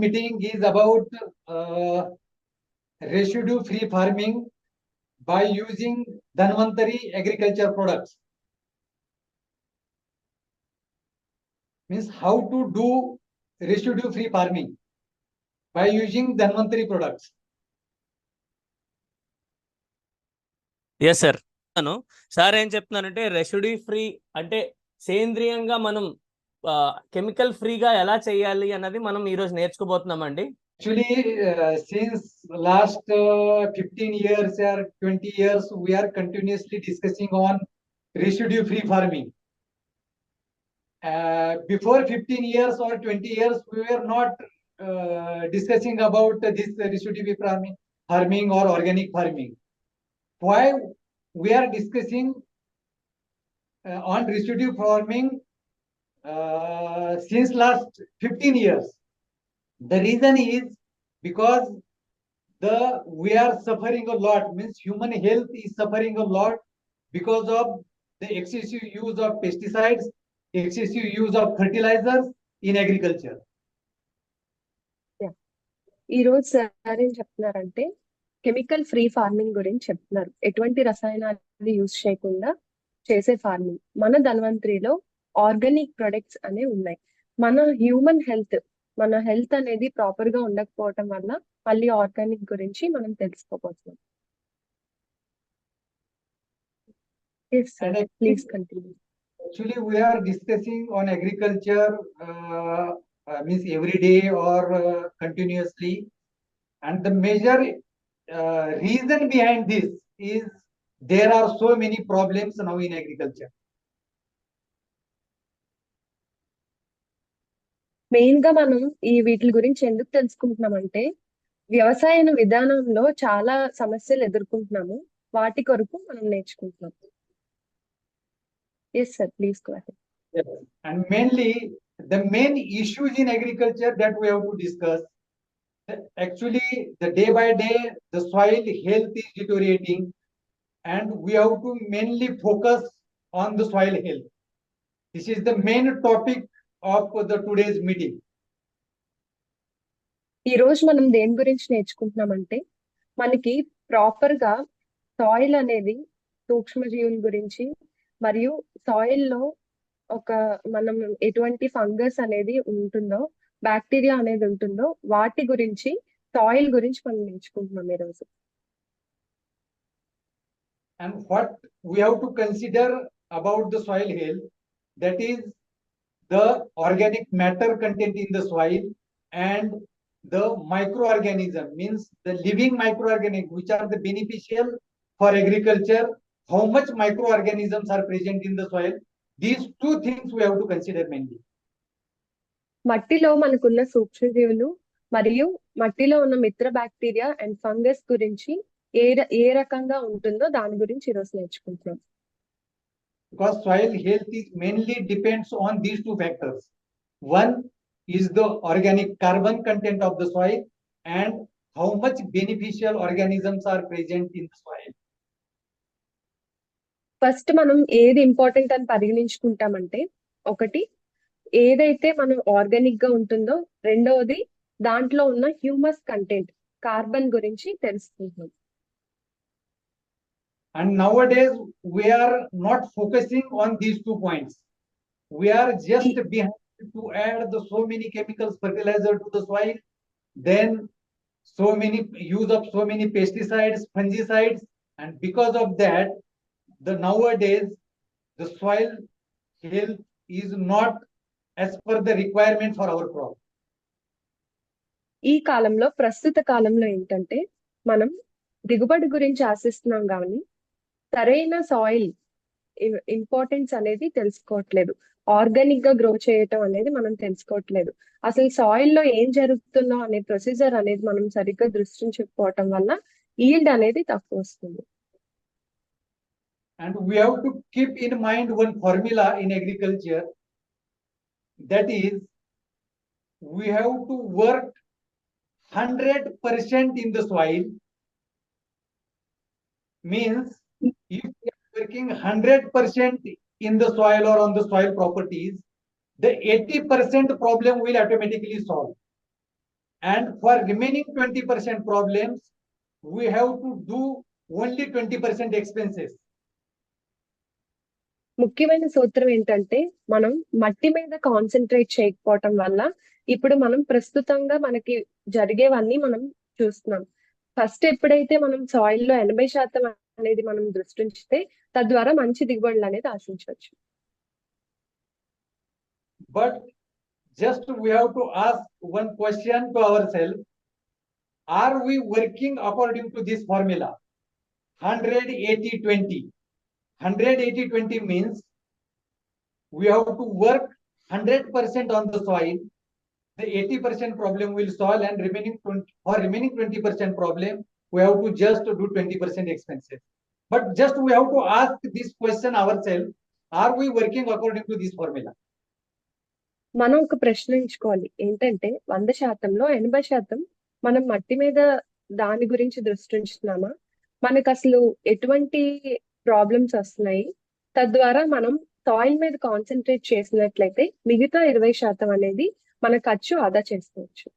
meeting is about residue-free farming by using Dhanvantari agriculture products. Means how to do residue-free farming by using Dhanvantari products. Yes, sir. Sir ఏం చెప్తున్నానంటే residue free అంటే సేంద్రియంగా మనం chemical ఫ్రీగా ఎలా చేయాలి అన్నది మనం ఈ రోజు నేర్చుకోబోతున్నామండి. Actually, since last 15 years or 20 years, we are continuously discussing on residue-free farming. Before 15 years or 20 years, we were not discussing about this residue-free farming or organic farming. Why we are discussing on residue farming since last 15 years? The reason is because we are suffering a lot, means human health is suffering a lot because of the excessive use of pesticides, excessive use of fertilizers in agriculture. ఈ రోజు sir ఏం చెప్తున్నారంటే chemical free farming గురించి చెప్తున్నారు. ఎటువంటి రసాయనాలు use చేయకుండా చేసే ఫార్మింగ్. మన ధన్వంతరిలో ఆర్గానిక్ ప్రొడక్ట్స్ అనేవి ఉన్నాయి. మన హ్యూమన్ హెల్త్ అనేది ప్రాపర్ గా ఉండకపోవటం వల్ల మళ్ళీ ఆర్గానిక్ గురించి మనం తెలుసుకోబోతున్నాం. Yes, sir. Please continue. Actually, we are discussing on agriculture means every day or continuously, and the major reason behind this is there are so many problems now in agriculture. Main గా మనం ఈ వీటి గురించి ఎందుకు తెలుసుకుంటున్నామంటే వ్యవసాయ విధానంలో చాలా సమస్యలు ఎదుర్కొంటున్నాము. వాటి కొరకు మనం నేర్చుకుంటున్నాం. Yes, sir. Please go ahead. Yes. And mainly the main issues in agriculture that we have to discuss. Actually, the day by day, the soil health is deteriorating, and we have to mainly focus on the soil health. This is the main topic of the today's meeting. ఈ రోజు మనం దేని గురించి నేర్చుకుంటున్నామంటే మనకి proper గా soil అనేది సూక్ష్మజీవుల గురించి మరియు సాయిల్ లో మనం ఎటువంటి ఫంగస్ అనేది ఉంటుందో బ్యాక్టీరియా అనేది ఉంటుందో వాటి గురించి సాయిల్ గురించి మనం నేర్చుకుంటున్నాం ఈ రోజు. And what we have to consider about the soil health, that is the organic matter content in the soil and the microorganism, means the living microorganisms which are the beneficial for agriculture. How much microorganisms are present in the soil? These two things we have to consider mainly. మట్టిలో మనకున్న సూక్ష్మజీవులు మరియు మట్టిలో ఉన్న మిత్ర bacteria and fungus గురించి ఏ రకంగా ఉంటుందో దాని గురించి ఈరోజు నేర్చుకుంటున్నాం. Because soil health is mainly depends on these two factors. One is the organic carbon content of the soil and how much beneficial organisms are present in the soil. First మనం ఏది important అని పరిగణించుకుంటామంటే ఒకటి ఏదైతే మనం organic గా ఉంటుందో, రెండవది దాంట్లో ఉన్న హ్యూమస్ కంటెంట్ కార్బన్ గురించి తెలుసుకుంటున్నాం. And nowadays we are not focusing on these 2 points. We are just behind to add so many chemicals, fertilizer to the soil, then so many use of so many pesticides, fungicides, and because of that, nowadays the soil health is not as per the requirement for our crop. ఈ కాలంలో ప్రస్తుత కాలంలో ఏంటంటే మనం దిగుబడి గురించి ఆశిస్తున్నాం కానీ సరైన సాయిల్ ఇంపార్టెన్స్ అనేది తెలుసుకోవట్లేదు. ఆర్గానిక్ గా గ్రో చేయటం అనేది మనం తెలుసుకోవట్లేదు. అసలు సాయిల్ లో ఏం జరుగుతుందో అనే ప్రొసీజర్ అనేది మనం సరిగ్గా దృష్టించకపోవటం వల్ల ఈల్డ్ అనేది తక్కువ వస్తుంది. And we have to keep in mind one formula in agriculture, that is we have to work 100% in the soil. Means if we are working 100% in the soil or on the soil properties, the 80% problem will automatically solve. And for remaining 20% problems, we have to do only 20% expenses. ముఖ్యమైన సూత్రం ఏంటంటే మనం మట్టి మీద concentrate చేయకపోవటం వల్ల ఇప్పుడు మనం ప్రస్తుతంగా మనకి జరిగేవన్నీ మనం చూస్తున్నాం. ఫస్ట్ ఎప్పుడైతే మనం సాయిల్ లో 80% అనేది మనం దృష్టి ఉంచితే తద్వారా మంచి దిగుబడులు అనేది ఆశించవచ్చు. But just we have to ask one question to ourselves: are we working according to this formula 100-80-20? 100-80-20 means we have to work 100% on the soil. The 80% problem will solve, and remaining 20% problem we have to just do 20% expenses. But just we have to ask this question ourselves: are we working according to this formula? మనం ఒక ప్రశ్న ఎంచుకోవాలి. ఏంటంటే 100%లో 80% మనం మట్టి మీద దాని గురించి దృష్టి ఉంచుతున్నామా, మనకు అసలు ఎటువంటి ప్రాబ్లమ్స్ వస్తున్నాయి, తద్వారా మనం సాయిల్ మీద కాన్సన్ట్రేట్ చేసినట్లయితే మిగతా 20% అనేది మన ఖర్చు ఆదా చేసుకోవచ్చు.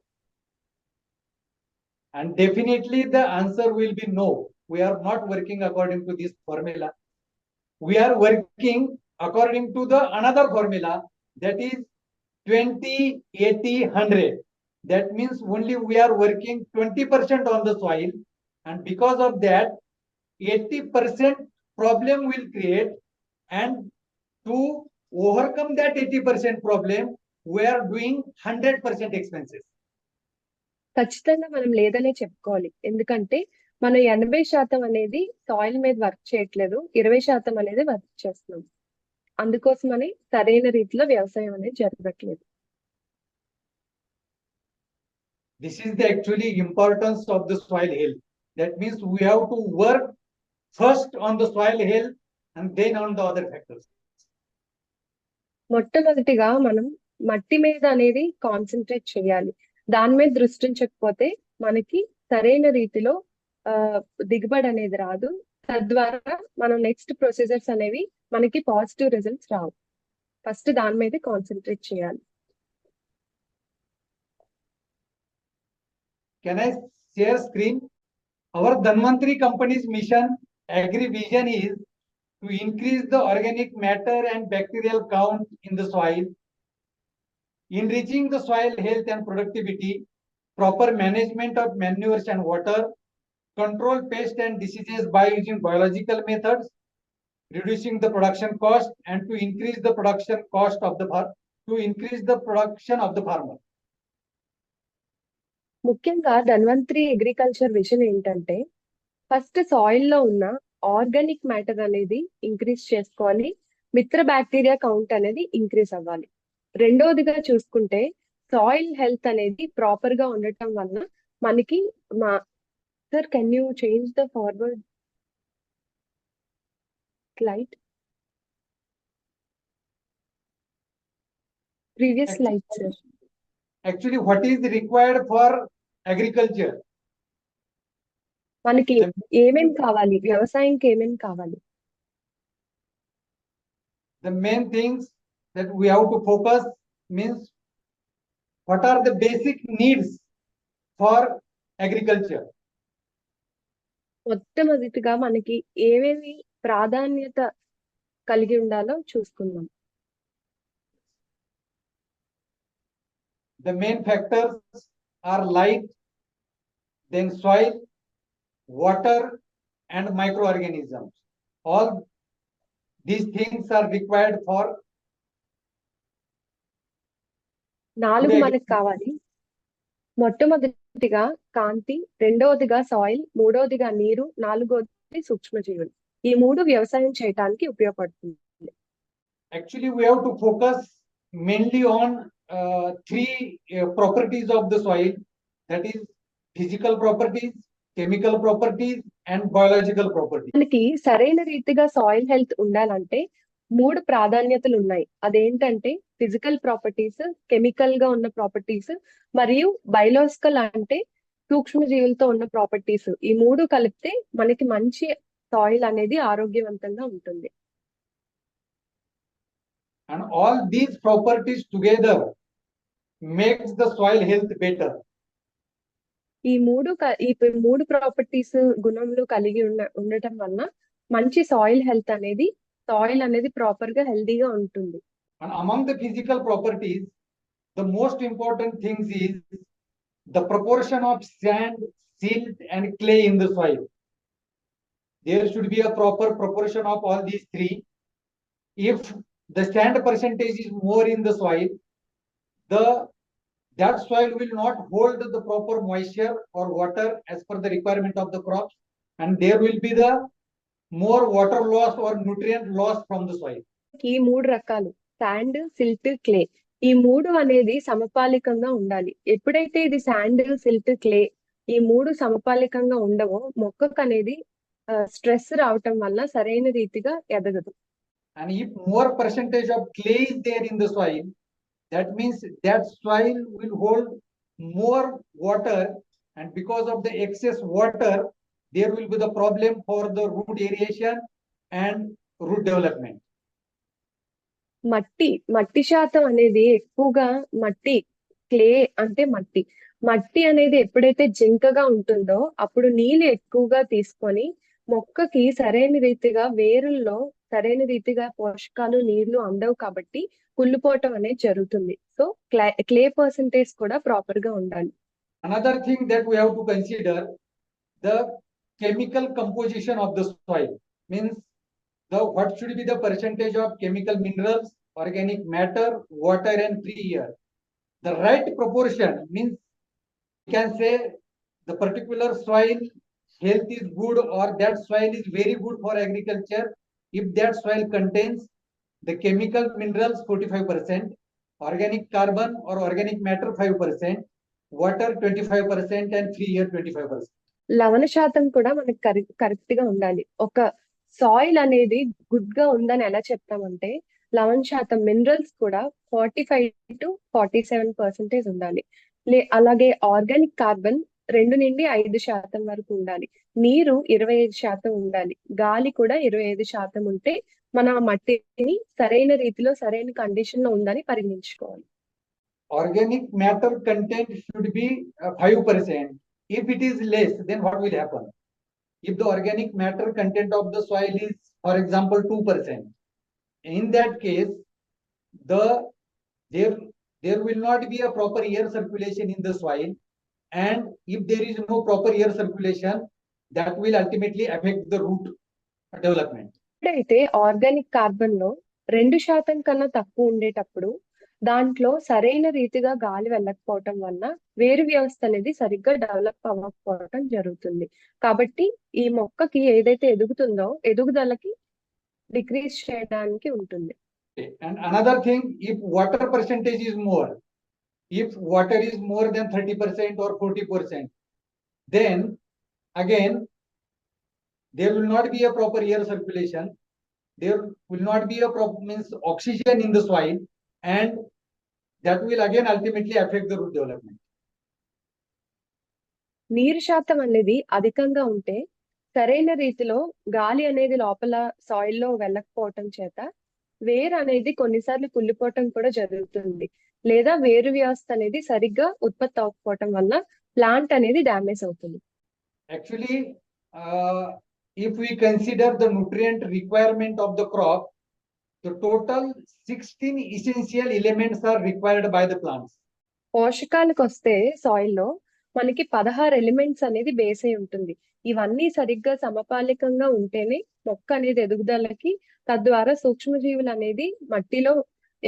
And definitely the answer will be no. We are not working according to this formula. We are working according to the another formula, that is 20-80-100. That means only we are working 20% on the soil, and because of that 80% problem will create, and to overcome that 80% problem we are doing 100% expenses. ఖచ్చితంగా మనం లేదనే చెప్పుకోవాలి. ఎందుకంటే మనం 80% అనేది soil మీద work చేయట్లేదు, 20% అనేది వర్క్ చేస్తున్నాం. అందుకోసమని సరైన రీతిలో వ్యవసాయం అనేది జరగట్లేదు. This is the actually importance of the soil health. That means we have to work first on the soil health and then on the other factors. మొట్టమొదటిగా మనం మట్టి మీద అనేది కాన్సన్ట్రేట్ చేయాలి. దాని మీద దృష్టి ఉంచకపోతే మనకి సరైన రీతిలో దిగుబడి అనేది రాదు. తద్వారా మనం నెక్స్ట్ ప్రొసీజర్స్ అనేవి మనకి పాజిటివ్ రిజల్ట్స్ రావు. ఫస్ట్ దాని మీద కాన్సన్ట్రేట్ చేయాలి. Can I share screen? Our Dhanvantri company's mission, Agri Vision, is to increase the organic matter and bacterial count in the soil, enriching the soil health and productivity, proper management of manures and water, control pests and diseases by using biological methods, reducing the production cost, and to increase the production of the farmer. ముఖ్యంగా Dhanvantari agriculture vision ఏంటంటే first soil లో ఉన్న organic matter అనేది increase చేసుకోవాలి, మిత్ర bacteria count అనేది increase అవ్వాలి. రెండోదిగా చూసుకుంటే సాయిల్ హెల్త్ అనేది ప్రాపర్ గా ఉండటం వల్ల మనకి sir can you change the forward slide, previous slide sir. Actually, what is required for agriculture? మనకి ఏమేం కావాలి, వ్యవసాయంకి ఏమేం కావాలి? The main things that we have to focus means what are the basic needs for agriculture. మొట్టమొదటిగా మనకి ఏమేమి ప్రాధాన్యత కలిగి ఉండాలో చూసుకుందాం. The main factors are light, then soil, water, and microorganisms. All these things are required for 4 మనకు కావాలి. మొట్టమొదటిగా కాంతి, రెండవదిగా సాయిల్, మూడవదిగా నీరు, నాలుగవది సూక్ష్మజీవులు. ఈ 3 వ్యవసాయం చేయడానికి ఉపయోగపడుతుంది. Actually, we have to focus mainly on 3 properties of the soil, that is physical properties, chemical properties, and biological properties. మనకి సరైన రీతిగా సాయిల్ హెల్త్ ఉండాలంటే 3 ప్రాధాన్యతలు ఉన్నాయి. అదేంటంటే ఫిజికల్ ప్రాపర్టీస్, కెమికల్ గా ఉన్న ప్రాపర్టీస్, మరియు బయోలాజికల్ అంటే సూక్ష్మజీవులతో ఉన్న ప్రాపర్టీస్. ఈ 3 కలిపితే మనకి మంచి సాయిల్ అనేది ఆరోగ్యవంతంగా ఉంటుంది. And all these properties together makes the soil health better. ఈ మూడు ప్రాపర్టీస్ గుణములు కలిగి ఉండటం వల్ల మంచి సాయిల్ అనేది ప్రాపర్ గా హెల్దీగా ఉంటుంది. And among the physical properties, the most important things is the proportion of sand, silt, and clay in the soil. There should be a proper proportion of all these three. If the sand percentage is more in the soil, that soil will not hold the proper moisture or water as per the requirement of the crops, and there will be the more water loss or nutrient loss from the soil. ఈ మూడు రకాలు sand, silt, clay, ఈ మూడు అనేది సమపాలికంగా ఉండాలి. ఎప్పుడైతే ఇది sand, silt, clay ఈ మూడు సమపాలికంగా ఉండవో మొక్కకు అనేది స్ట్రెస్ రావటం వల్ల సరైన రీతిగా ఎదగదు. And if more percentage of clay is there in the soil, that means that soil will hold more water, and because of the excess water, there will be the problem for the root aeration and root development. మట్టి శాతం అనేది ఎక్కువగా clay అంటే మట్టి అనేది ఎప్పుడైతే జింకగా ఉంటుందో అప్పుడు నీళ్ళు ఎక్కువగా తీసుకొని మొక్కకి సరైన రీతిగా వేరుల్లో సరైన రీతిగా పోషకాలు నీళ్లు అందవు కాబట్టి కుళ్ళిపోవటం అనేది జరుగుతుంది. సో క్లే పర్సెంటేజ్ కూడా ప్రాపర్ గా ఉండాలి. Another thing that we have to consider, the chemical composition of the soil, means what should be the percentage of chemical minerals, organic matter, water, and free air. The right proportion means you can say the particular soil health is good, or that soil is very good for agriculture if that soil contains the chemical minerals 45%, organic carbon or organic matter 5%, water 25%, and free air 25%. లవణ శాతం కూడా మనకి correct గా ఉండాలి. ఒక soil అనేది good గా ఉందని ఎలా చెప్తామంటే లవణ శాతం మినరల్స్ కూడా 45 to 47% ఉండాలి. అలాగే ఆర్గానిక్ కార్బన్ 2 నుండి 5% వరకు ఉండాలి. నీరు 25% ఉండాలి. గాలి కూడా 25% ఉంటే మన మట్టిని సరైన రీతిలో సరైన కండిషన్ లో ఉందని పరిగణించుకోవాలి. Organic matter content should be 5%. If it is less, then what will happen? If the organic matter content of the soil is, for example, 2%, in that case, there will not be a proper air circulation in the soil, and if there is no proper air circulation, that will ultimately affect the root development. అయితే organic carbon లో 2% కన్నా తక్కువ ఉండేటప్పుడు దాంట్లో సరైన రీతిగా గాలి వెళ్ళకపోవటం వల్ల వేరు వ్యవస్థ అనేది సరిగ్గా డెవలప్ అవ్వకపోవటం జరుగుతుంది. కాబట్టి ఈ మొక్కకి ఏదైతే ఎదుగుతుందో ఎదుగుదలకి డిక్రీజ్ చేయడానికి ఉంటుంది. And another thing, if water percentage is more, if water is more than 30% or 40%, then again there will not be a proper air circulation, there will not be a proper oxygen in the soil, and that will again ultimately affect the root development. నీరు శాతం అనేది అధికంగా ఉంటే సరైన రీతిలో గాలి అనేది లోపల సాయిల్ లో వెళ్ళకపోవటం చేత వేరు అనేది కొన్నిసార్లు కుళ్ళిపోవటం కూడా జరుగుతుంది. లేదా వేరు వ్యవస్థ అనేది సరిగ్గా ఉత్పత్తి అవ్వకపోవటం వల్ల ప్లాంట్ అనేది డ్యామేజ్ అవుతుంది. Actually, if we consider the nutrient requirement of the crop, the total 16 essential elements are required by the plants. పోషకాలకు వస్తే సాయిల్ లో మనకి 16 ఎలిమెంట్స్ అనేది బేస్ అయి ఉంటుంది. ఇవన్నీ సరిగ్గా సమపాలికంగా ఉంటేనే మొక్క అనేది ఎదుగుదలకి, తద్వారా సూక్ష్మజీవులు అనేది మట్టిలో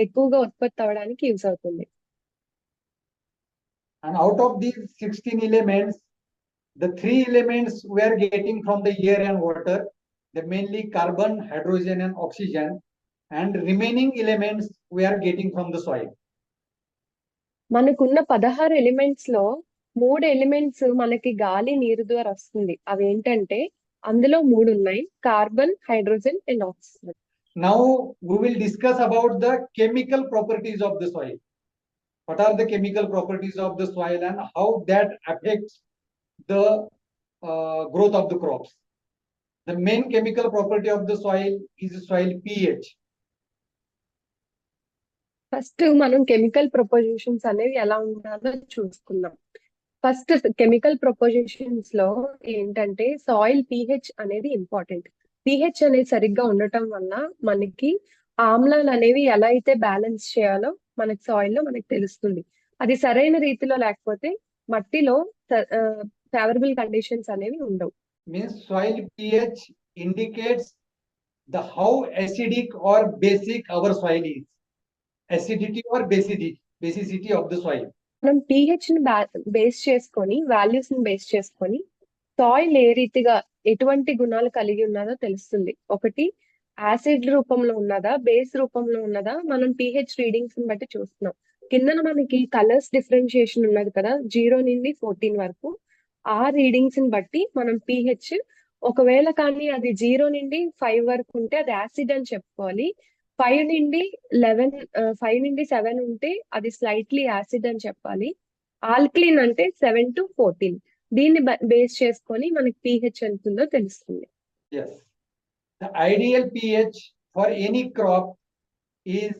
ఎక్కువగా ఉత్పత్తి అవడానికి యూస్ అవుతుంది. And out of these 16 elements, the 3 elements we are getting from the air and water, the mainly carbon, hydrogen, and oxygen, and remaining elements we are getting from the soil. మనకున్న 16 elements లో 3 elements మనకి గాలి, నీరు ద్వారా వస్తుంది. అవి ఏంటంటే అందులో 3 ఉన్నాయి: carbon, hydrogen and oxygen. Now we will discuss about the chemical properties of the soil. What are the chemical properties of the soil and how that affects the growth of the crops? The main chemical property of the soil is soil pH. First మనం chemical prepositions అనేవి ఎలా ఉండాలో చూసుకుందాం. First chemical prepositions లో ఏంటంటే soil pH అనేది important. pH అనేది సరిగ్గా ఉండటం వల్ల మనకి ఆమ్లాలు అనేవి ఎలా అయితే బ్యాలెన్స్ చేయాలో మనకి సాయిల్ లో మనకి తెలుస్తుంది. అది సరైన రీతిలో లేకపోతే మట్టిలో ఫేవరబుల్ కండిషన్స్ అనేవి ఉండవు. Means soil pH indicates the how acidic or basic our soil is. Acidity or basicity of the soil. మనం pH ని బేస్ చేసుకొని వాల్యూస్ ని బేస్ చేసుకొని సాయిల్ ఏ రీతిగా ఎటువంటి గుణాలు కలిగి ఉన్నదో తెలుస్తుంది. ఒకటి యాసిడ్ రూపంలో ఉన్నదా, బేస్ రూపంలో ఉన్నదా, మనం pH రీడింగ్స్ ని బట్టి చూస్తున్నాం. కిందన మనకి కలర్స్ డిఫరెన్షియేషన్ ఉన్నది కదా, 0 నుండి 14 వరకు. ఆ రీడింగ్స్ ని బట్టి మనం pH ఒకవేళ కానీ అది 0 నుండి 5 వరకు ఉంటే అది యాసిడ్ అని చెప్పుకోవాలి. 5 నుండి 7 ఉంటే అది స్లైట్లీ యాసిడ్ అని చెప్పాలి. ఆల్కలీన్ అంటే 7 to 14. దీన్ని బేస్ చేసుకొని మనకి pH ఎంత ఉందో తెలుస్తుంది. Yes. The ideal pH for any crop is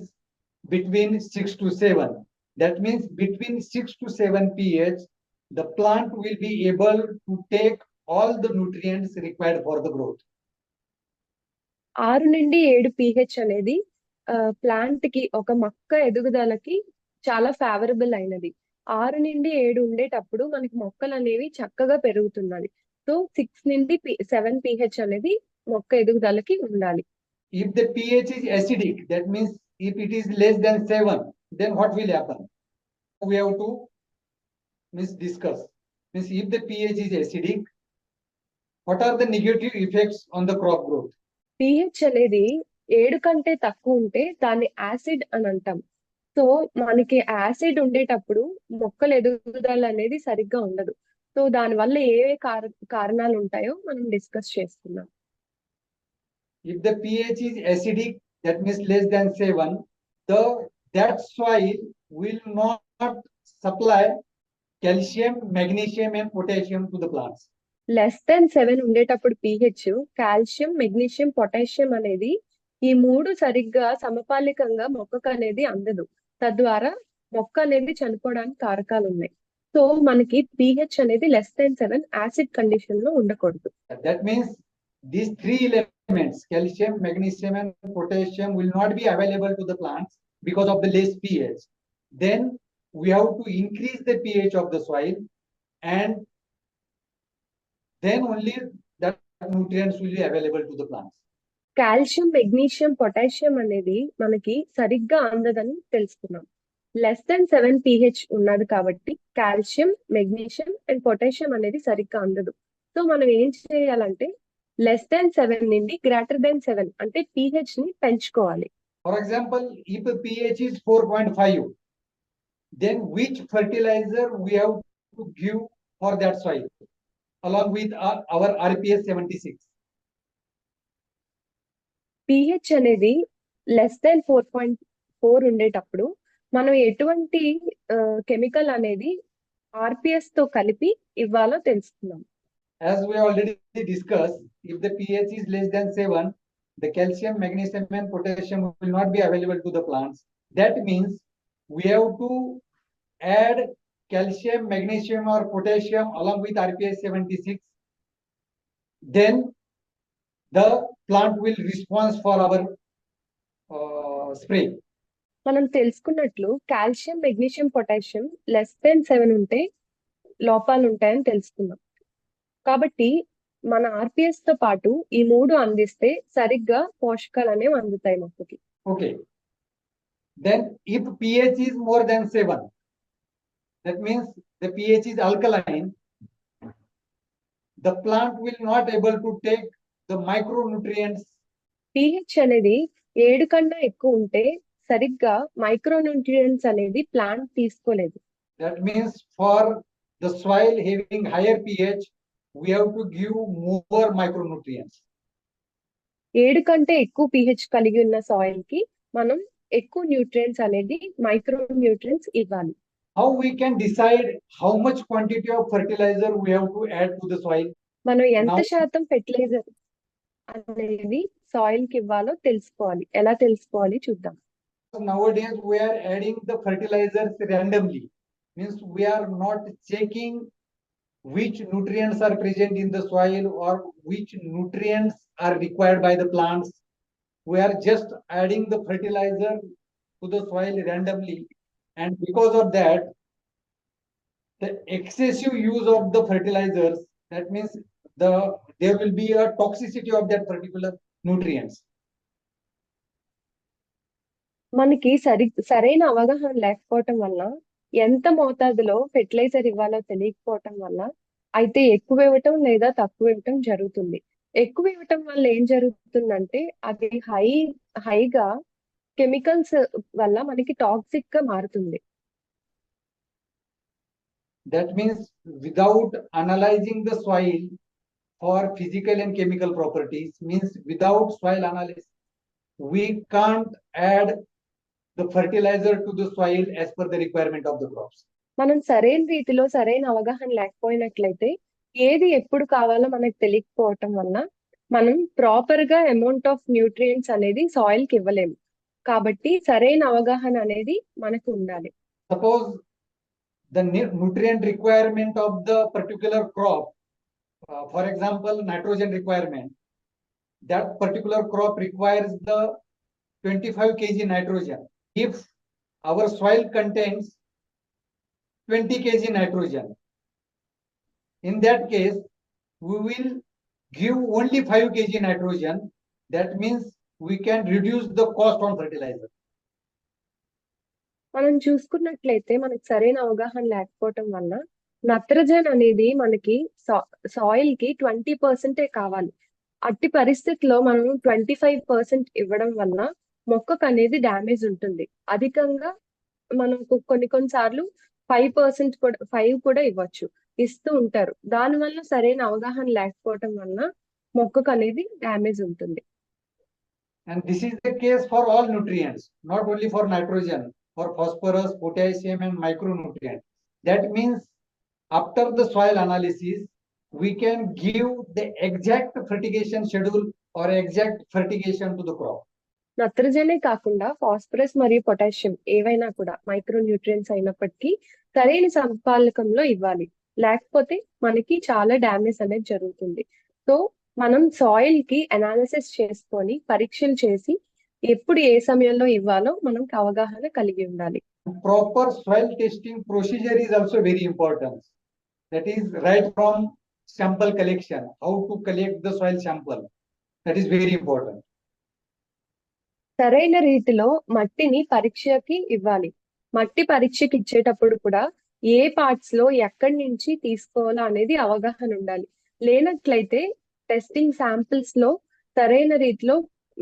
between 6 to 7. That means between 6 to 7 pH, the plant will be able to take all the nutrients required for the growth. 6 నుండి 7 pH అనేది plant కి, ఒక మొక్క ఎదుగుదలకి చాలా favourable అయినది. 6 నుండి 7 ఉండేటప్పుడు మనకి మొక్కలు అనేవి చక్కగా పెరుగుతున్నది. సో 6 నుండి 7 pH అనేది మొక్క ఎదుగుదలకి ఉండాలి. If the pH is acidic, that means if it is less than 7, then what will happen? We have to discuss. Means if the pH is acidic, what are the negative effects on the crop growth? pH అనేది 7 కంటే తక్కువ ఉంటే దాన్ని acid అని అంటాం. So మనకి acid ఉండేటప్పుడు మొక్కల ఎదుగుదల అనేది సరిగ్గా ఉండదు. సో దాని వల్ల ఏ కారణాలు ఉంటాయో మనం డిస్కస్ చేసుకుందాం. If the pH is acidic, that means less than 7, that soil will not supply calcium, magnesium and potassium to the plants. Less than 7 ఉండేటప్పుడు pH కాల్షియం, మెగ్నీషియం, పొటాషియం అనేది ఈ 3 సరిగ్గా సమపాలికంగా మొక్కకు అనేది అందదు. తద్వారా మొక్క అనేది చనిపోవడానికి కారకాలు ఉన్నాయి. సో మనకి pH అనేది లెస్ దెన్ 7 యాసిడ్ కండిషన్ లో ఉండకూడదు. That means these 3 elements, calcium, magnesium and potassium, will not be available to the plants because of the less pH. Then we have to increase the pH of the soil, and then only that nutrients will be available to the plants. Calcium, magnesium, potassium అనేది మనకి సరిగ్గా అందదని తెలుసుకున్నాం. Less than 7 pH ఉన్నది కాబట్టి calcium, magnesium and potassium అనేది సరిగ్గా అందదు. So మనం ఏం చేయాలంటే లెస్ దెన్ 7 నుండి గ్రేటర్ దెన్ 7 అంటే pH ని పెంచుకోవాలి. For example, if the pH is 4.5, then which fertilizer we have to give for that soil along with our RPS 76? pH అనేది లెస్ దెన్ 4.4 ఉండేటప్పుడు మనం ఎటువంటి కెమికల్ అనేది RPS తో కలిపి ఇవ్వాలో తెలుసుకున్నాం. As we already discussed, if the pH is less than 7, the calcium, magnesium and potassium will not be available to the plants. That means we have to add calcium, magnesium or potassium along with RPS 76. Then the plant will respond for our spray. మనం తెలుసుకున్నట్లు calcium, magnesium, potassium less than 7 ఉంటే లోపాలు ఉంటాయని తెలుసుకున్నాం. కాబట్టి మన RPS తో పాటు ఈ 3 అందిస్తే సరిగ్గా పోషకాలు అనేవి అందుతాయి మొక్కకి. Okay. Then if pH is more than 7, that means the pH is alkaline, the plant will not able to take the micronutrients. pH అనేది 7 కన్నా ఎక్కువ ఉంటే సరిగ్గా మైక్రోన్యూట్రియంట్స్ అనేది ప్లాంట్ తీసుకోలేదు. That means for the soil having higher pH, we have to give more micronutrients. 7 కంటే ఎక్కువ pH కలిగి ఉన్న సాయిల్ కి మనం ఎక్కువ న్యూట్రియంట్స్ అనేది మైక్రోన్యూట్రియంట్స్ ఇవ్వాలి. How we can decide how much quantity of fertilizer we have to add to the soil? మనం ఎంత Now- శాతం ఫెర్టిలైజర్ అనేది సాయిల్ కి ఇవ్వాలో తెలుసుకోవాలి. ఎలా తెలుసుకోవాలి చూద్దాం. Nowadays we are adding the fertilizers randomly. means we are not checking which nutrients are present in the soil or which nutrients are required by the plants. We are just adding the fertilizer to the soil randomly, and because of that, the excessive use of the fertilizers, that means there will be a toxicity of that particular nutrients. మనకి సరైన అవగాహన లేకపోవటం వల్ల ఎంత మోతాదులో fertiliser ఇవ్వాలో తెలియకపోవటం వల్ల అయితే ఎక్కువ ఇవ్వటం లేదా తక్కువ ఇవ్వటం జరుగుతుంది. ఎక్కువ ఇవ్వటం వల్ల ఏం జరుగుతుందంటే అది హైగా కెమికల్స్ వల్ల మనకి టాక్సిక్ గా మారుతుంది. That means without analyzing the soil for physical and chemical properties, means without soil analysis, we can't add the fertilizer to the soil as per the requirement of the crops. మనం సరైన రీతిలో సరైన అవగాహన లేకపోయినట్లయితే ఏది ఎప్పుడు కావాలో మనకు తెలియకపోవటం వల్ల మనం ప్రాపర్ గా అమౌంట్ ఆఫ్ న్యూట్రియంట్స్ అనేది సాయిల్ కి ఇవ్వలేము. కాబట్టి సరైన అవగాహన అనేది మనకు ఉండాలి. Suppose the nutrient requirement of the particular crop, for example, nitrogen requirement, that particular crop requires the 25 kg nitrogen. If our soil contains 20 kg nitrogen, in that case, we will give only 5 kg nitrogen. That means we can reduce the cost on fertilizer. మనం చూసుకున్నట్లయితే మనకు సరైన అవగాహన లేకపోవటం వల్ల నత్రజని అనేది మనకి సాయిల్ కి 20% కావాలి. అట్టి పరిస్థితిలో మనం 25% ఇవ్వడం వల్ల మొక్కకు అనేది డ్యామేజ్ ఉంటుంది. అధికంగా మనం కొన్నిసార్లు 5% కూడా ఇవ్వచ్చు, ఇస్తూ ఉంటారు. దానివల్ల సరైన అవగాహన లేకపోవటం వల్ల మొక్కకు అనేది డ్యామేజ్ ఉంటుంది. And this is the case for all nutrients, not only for nitrogen, for phosphorus, potassium, and micronutrients. That means after the soil analysis, we can give the exact fertigation schedule or exact fertigation to the crop. నత్రజనే కాకుండా phosphorus మరియు potassium ఏవైనా కూడా micro nutrients అయినప్పటికీ సరైన సంపాలకంలో ఇవ్వాలి. లేకపోతే మనకి చాలా డ్యామేజ్ అనేది జరుగుతుంది. సో మనం సాయిల్ కి అనాలిసిస్ చేసుకొని పరీక్షలు చేసి ఎప్పుడు ఏ సమయంలో ఇవ్వాలో మనం అవగాహన కలిగి ఉండాలి. Proper soil testing procedure is also very important. That is right from sample collection, how to collect the soil sample. That is very important. సరైన రీతిలో మట్టిని పరీక్షకి ఇవ్వాలి. మట్టి పరీక్షకి ఇచ్చేటప్పుడు కూడా ఏ పార్ట్స్ లో ఎక్కడి నుంచి తీసుకోవాలో అనేది అవగాహన ఉండాలి. లేనట్లయితే టెస్టింగ్ శాంపిల్స్ లో సరైన రీతిలో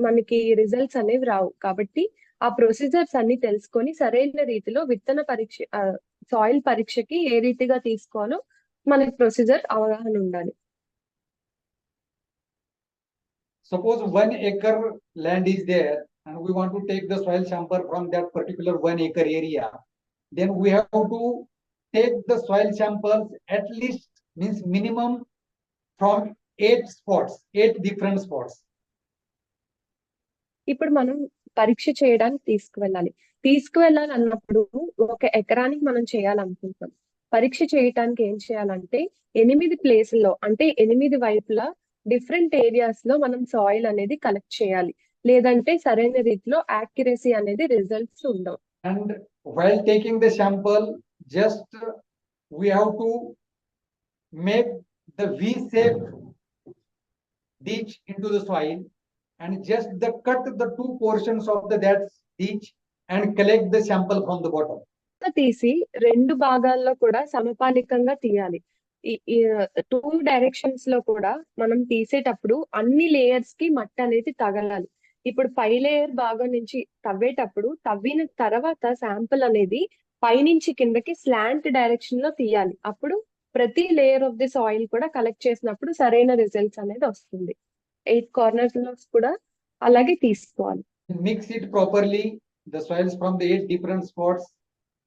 మనకి రిజల్ట్స్ అనేవి రావు. కాబట్టి ఆ ప్రొసీజర్స్ అన్ని తెలుసుకొని సరైన రీతిలో విత్తన పరీక్ష సాయిల్ పరీక్షకి ఏ రీతిగా తీసుకోవాలో మనకి ప్రొసీజర్ అవగాహన ఉండాలి. Suppose 1 acre land is there and we want to take the soil sample from that particular 1 acre area. Then we have to take the soil samples at least, means minimum, from 8 different spots. ఇప్పుడు మనం పరీక్ష చేయడానికి తీసుకువెళ్ళాలి అన్నప్పుడు 1 ఎకరానికి మనం చేయాలనుకుంటాం. పరీక్ష చేయడానికి ఏం చేయాలంటే 8 ప్లేసుల్లో అంటే 8 వైపులా డిఫరెంట్ ఏరియాస్ లో మనం సాయిల్ అనేది కలెక్ట్ చేయాలి. లేదంటే సరైన రీతిలో యాక్యురసీ అనేది రిజల్ట్స్ ఉండవు. And while taking the sample, just we have to make the V-shape ditch into the soil and just cut the 2 portions of that ditch and collect the sample from the bottom. తీసి 2 భాగాల్లో కూడా సమపాలికంగా తీయాలి. ఈ 2 directions లో కూడా మనం తీసేటప్పుడు అన్ని లేయర్స్ కి మట్టి అనేది తగలాలి. ఇప్పుడు 5 లేయర్ భాగం నుంచి తవ్వేటప్పుడు తవ్విన తర్వాత శాంపుల్ అనేది పైనుంచి కిందకి స్లాంట్ డైరెక్షన్ లో తీయాలి. అప్పుడు ప్రతి లేయర్ ఆఫ్ ది సాయిల్ కూడా కలెక్ట్ చేసినప్పుడు సరైన రిజల్ట్స్ అనేది వస్తుంది. 8 కార్నర్స్ లో కూడా అలాగే తీసుకోవాలి. Mix it properly, the soils from the 8 different spots.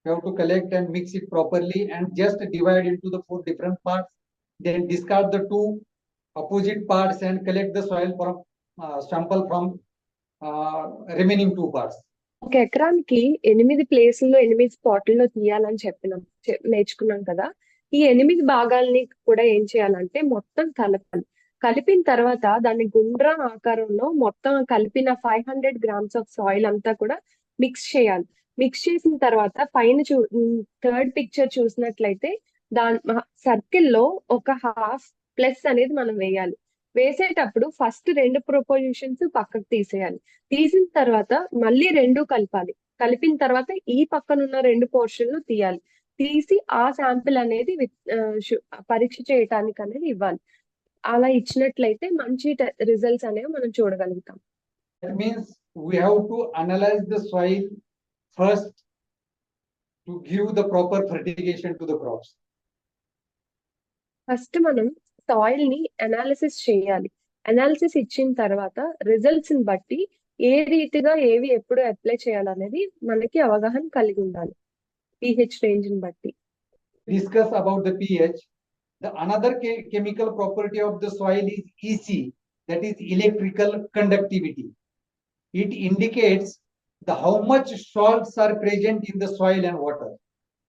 You have to collect and mix it properly and just divide into the 4 different parts. Then discard the 2 opposite parts and collect the soil from sample from remaining 2 parts. ఒక ఎకరానికి 8 ప్లేసుల్లో 8 స్పాట్లలో తీయాలని నేర్చుకున్నాం కదా. ఈ 8 భాగాల్ని కూడా ఏం చేయాలంటే మొత్తం కలపాలి. కలిపిన తర్వాత దాన్ని గుండ్ర ఆకారంలో మొత్తం కలిపిన 500 grams ఆఫ్ సాయిల్ అంతా కూడా మిక్స్ చేయాలి. మిక్స్ చేసిన తర్వాత పైన థర్డ్ పిక్చర్ చూసినట్లయితే సర్కిల్లో ఒక హాఫ్ ప్లస్ అనేది మనం వేయాలి. వేసేటప్పుడు ఫస్ట్ 2 ప్రొపోజిషన్స్ పక్కకు తీసేయాలి. తీసిన తర్వాత మళ్ళీ 2 కలపాలి. కలిపిన తర్వాత ఈ పక్కనున్న 2 పోర్షన్లు తీయాలి. తీసి ఆ శాంపిల్ అనేది పరీక్ష చేయటానికి అనేది ఇవ్వాలి. అలా ఇచ్చినట్లయితే మంచి రిజల్ట్స్ అనేవి మనం చూడగలుగుతాం. That means we have to analyze the soil first to give the proper fertigation to the crops. First మనం సాయిల్ ని అనాలిసిస్ చేయాలి. అనాలిసిస్ ఇచ్చిన తర్వాత రిజల్ట్స్ ని బట్టి ఏ రీతిగా ఏవి ఎప్పుడు అప్లై చేయాలనేది మనకి అవగాహన కలిగి ఉండాలి. pH రేంజ్ ని బట్టి. Discuss about the pH. The another chemical property of the soil is EC, that is electrical conductivity. It indicates how much salts are present in the soil and water.